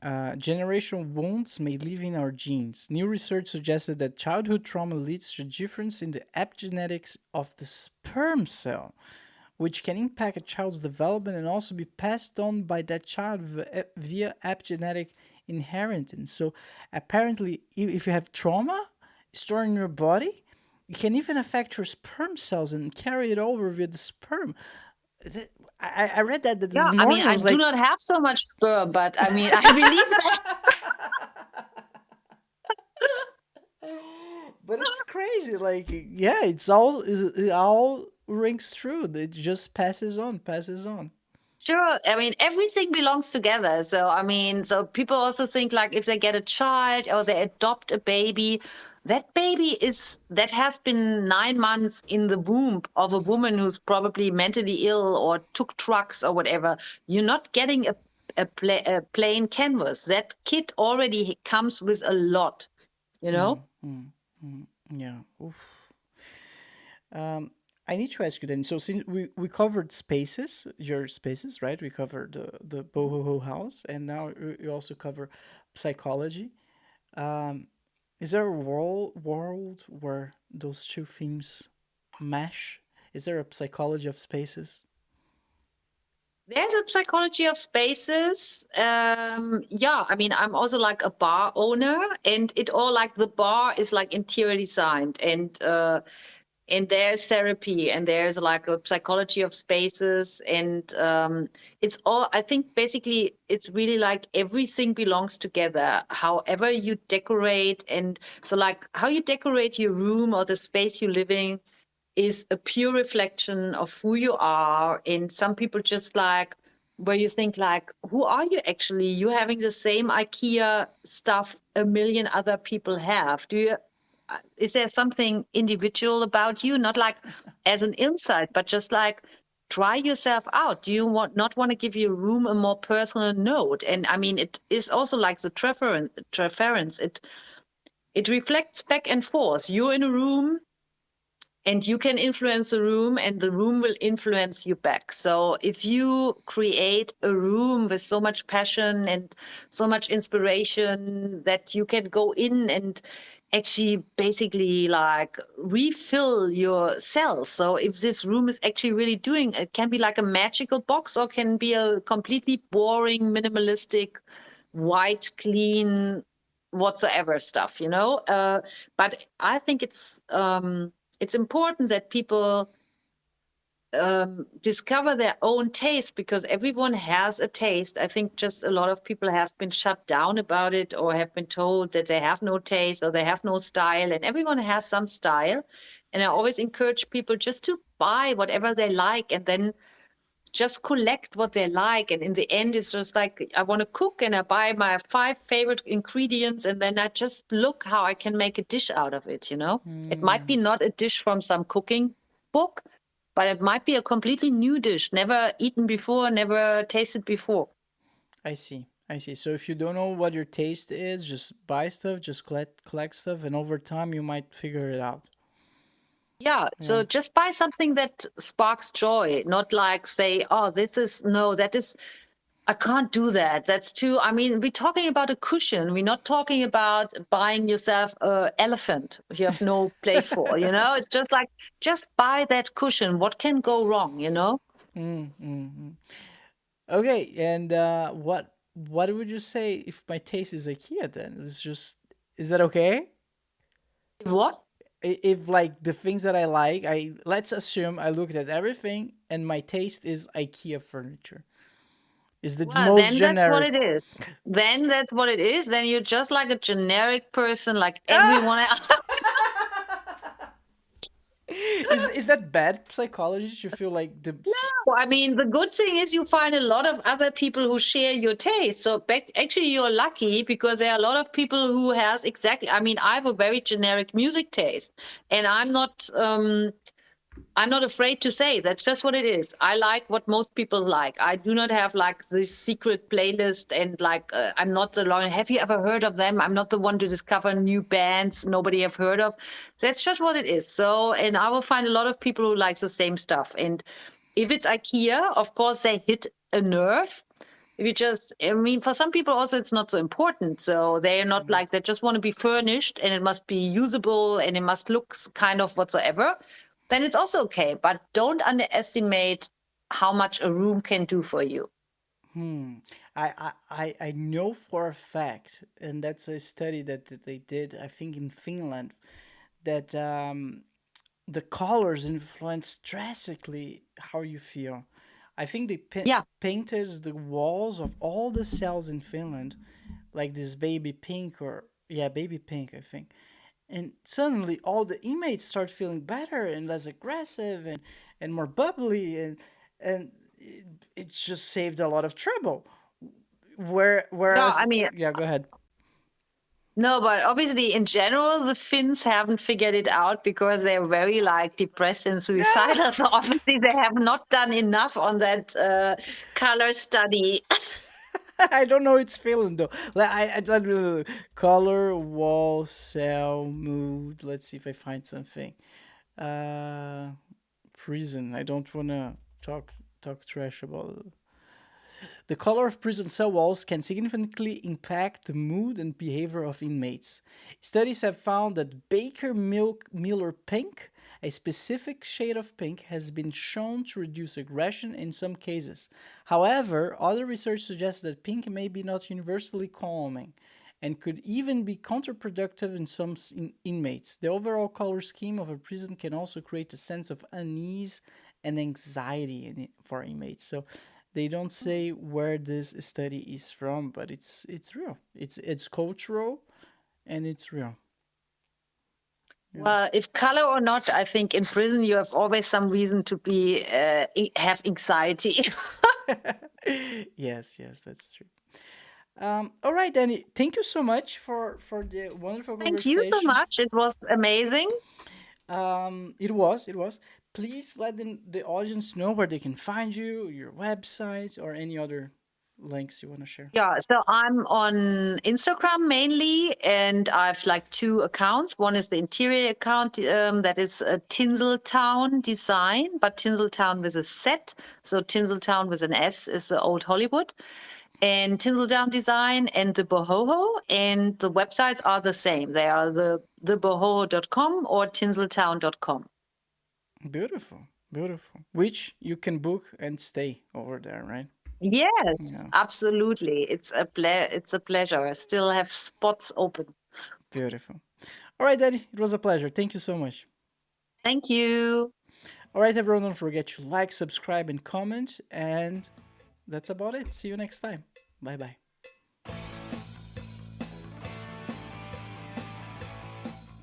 Generational wounds may live in our genes. New research suggested that childhood trauma leads to a difference in the epigenetics of the sperm cell, which can impact a child's development and also be passed on by that child via epigenetic inheritance. So apparently, if you have trauma stored in your body, it can even affect your sperm cells and carry it over via the sperm. I read that this Yeah, I morning. mean, I I was do like, not have so much sperm, but I mean, I believe that. but it's crazy. Like, yeah, it all rings true. It just passes on, passes on. Sure. I mean, everything belongs together. So, I mean, so people also think like if they get a child or they adopt a baby, that baby that has been 9 months in the womb of a woman who's probably mentally ill or took drugs or whatever. You're not getting a plain canvas. That kid already comes with a lot, you know? Yeah. Oof. I need to ask you then. So since we covered spaces, your spaces, right? We covered the BOHOHO house, and now we also cover psychology. Um, is there a world where those two themes mesh? Is there a psychology of spaces? There's a psychology of spaces. Yeah, I mean, I'm also like a bar owner, and it all like the bar is like interior designed, and there's therapy, and there's like a psychology of spaces, and it's all. I think basically it's really like everything belongs together. However you decorate, and so like how you decorate your room or the space you live in is a pure reflection of who you are. And some people just like where you think like, who are you actually? You having the same IKEA stuff a million other people have. Is there something individual about you? Not like as an insight, but just like try yourself out. Do you not want to give your room a more personal note? And I mean, it is also like the transference. It reflects back and forth. You're in a room and you can influence the room and the room will influence you back. So if you create a room with so much passion and so much inspiration that you can go in and actually basically like refill your cells. So if this room is actually really doing, it can be like a magical box or can be a completely boring, minimalistic, white, clean, whatsoever stuff, you know? But I think it's important that people discover their own taste, because everyone has a taste. I think just a lot of people have been shut down about it or have been told that they have no taste or they have no style, and everyone has some style. And I always encourage people just to buy whatever they like and then just collect what they like. And in the end, it's just like, I want to cook and I buy my 5 favorite ingredients and then I just look how I can make a dish out of it, you know? It might be not a dish from some cooking book, but it might be a completely new dish, never eaten before, never tasted before. I see. I see. So if you don't know what your taste is, just buy stuff, just collect stuff, and over time you might figure it out. Yeah, so just buy something that sparks joy, not like say, oh, I can't do that. That's too, I mean, we're talking about a cushion. We're not talking about buying yourself an elephant you have no place for, you know? It's just like, just buy that cushion. What can go wrong, you know? Okay, and what would you say if my taste is IKEA then? Is that okay? What? If like the things that I like, let's assume I looked at everything and my taste is IKEA furniture. Is the Well, most then that's what generic. it is. Then that's what it is. Then you're just like a generic person, like everyone else. Is that bad psychology? You feel like the I mean, the good thing is you find a lot of other people who share your taste. So actually, you're lucky because there are a lot of people who has exactly. I mean, I have a very generic music taste, and I'm not afraid to say that's just what it is. I like what most people like. I do not have like this secret playlist and like I'm not the one. Have you ever heard of them? I'm not the one to discover new bands nobody have heard of. That's just what it is. So, and I will find a lot of people who like the same stuff. And if it's IKEA, of course they hit a nerve. If you just, I mean, for some people also it's not so important. So they're not like, they just want to be furnished and it must be usable and it must look kind of whatsoever. Then it's also okay. But don't underestimate how much a room can do for you. I know for a fact, and that's a study that they did, I think in Finland, that the colors influence drastically how you feel. I think they Yeah. painted the walls of all the cells in Finland like this baby pink or yeah, baby pink, I think. And suddenly all the inmates start feeling better and less aggressive and more bubbly and it just saved a lot of trouble. No, Whereas I mean, yeah, go ahead. no, but obviously in general, the Finns haven't figured it out because they're very like depressed and suicidal. So obviously they have not done enough on that color study. I don't know it's Finland though. I don't really color, wall, cell, mood. Let's see if I find something. Uh, prison. I don't wanna talk trash about it. The color of prison cell walls can significantly impact the mood and behavior of inmates. Studies have found that Baker Miller pink, a specific shade of pink, has been shown to reduce aggression in some cases. However, other research suggests that pink may be not universally calming and could even be counterproductive in some inmates. The overall color scheme of a prison can also create a sense of unease and anxiety for inmates. So they don't say where this study is from, but it's real. It's cultural, and it's real. Well, if color or not, I think in prison you have always some reason to be have anxiety. Yes, that's true. All right, Danny. Thank you so much for the wonderful Thank you so conversation. much. It was amazing. It was. Please let the audience know where they can find you, your website, or any other links you want to share. Yeah, so I'm on Instagram mainly, and I've like two accounts. One is the interior account, that is Tinseltown Design, but Tinseltown with a Z. So Tinseltown with an S is the old Hollywood. And Tinseltown Design and the BOHOHO, and the websites are the same. They are the bohoho.com or tinseltown.com. Beautiful, beautiful. Which you can book and stay over there, right? Yes, Yeah, absolutely. It's a pleasure. I still have spots open. beautiful. All right, Daddy, it was a pleasure. Thank you so much. Thank you. All right, everyone, don't forget to like, subscribe, and comment. And that's about it. See you next time. Bye bye.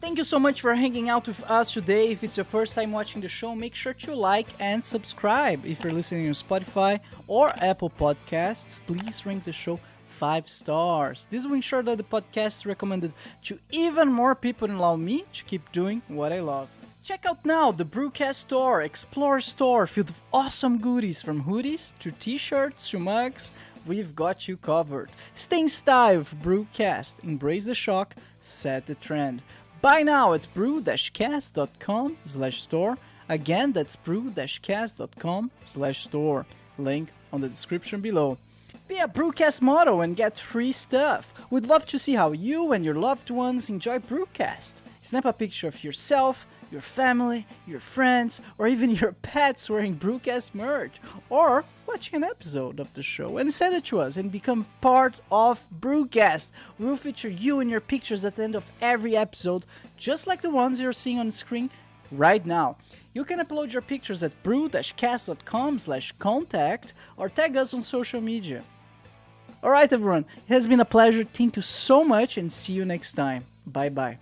Thank you so much for hanging out with us today. If it's your first time watching the show, make sure to like and subscribe. If you're listening on Spotify or Apple Podcasts, please rank the show 5 stars. This will ensure that the podcast is recommended to even more people and allow me to keep doing what I love. Check out now the BRUCAST store, Explore store, filled with awesome goodies from hoodies to t-shirts to mugs. We've got you covered. Stay in style with BRUCAST. Embrace the shock, set the trend. Buy now at brew-cast.com/store. Again, that's brew-cast.com/store. Link on the description below. Be a BRUCAST model and get free stuff. We'd love to see how you and your loved ones enjoy BRUCAST. Snap a picture of yourself, your family, your friends, or even your pets wearing BRUCAST merch, or watching an episode of the show and send it to us and become part of BRUCAST. We'll feature you in your pictures at the end of every episode, just like the ones you're seeing on the screen right now. You can upload your pictures at brew-cast.com/contact or tag us on social media. Alright everyone, it has been a pleasure. Thank you so much and see you next time. Bye bye.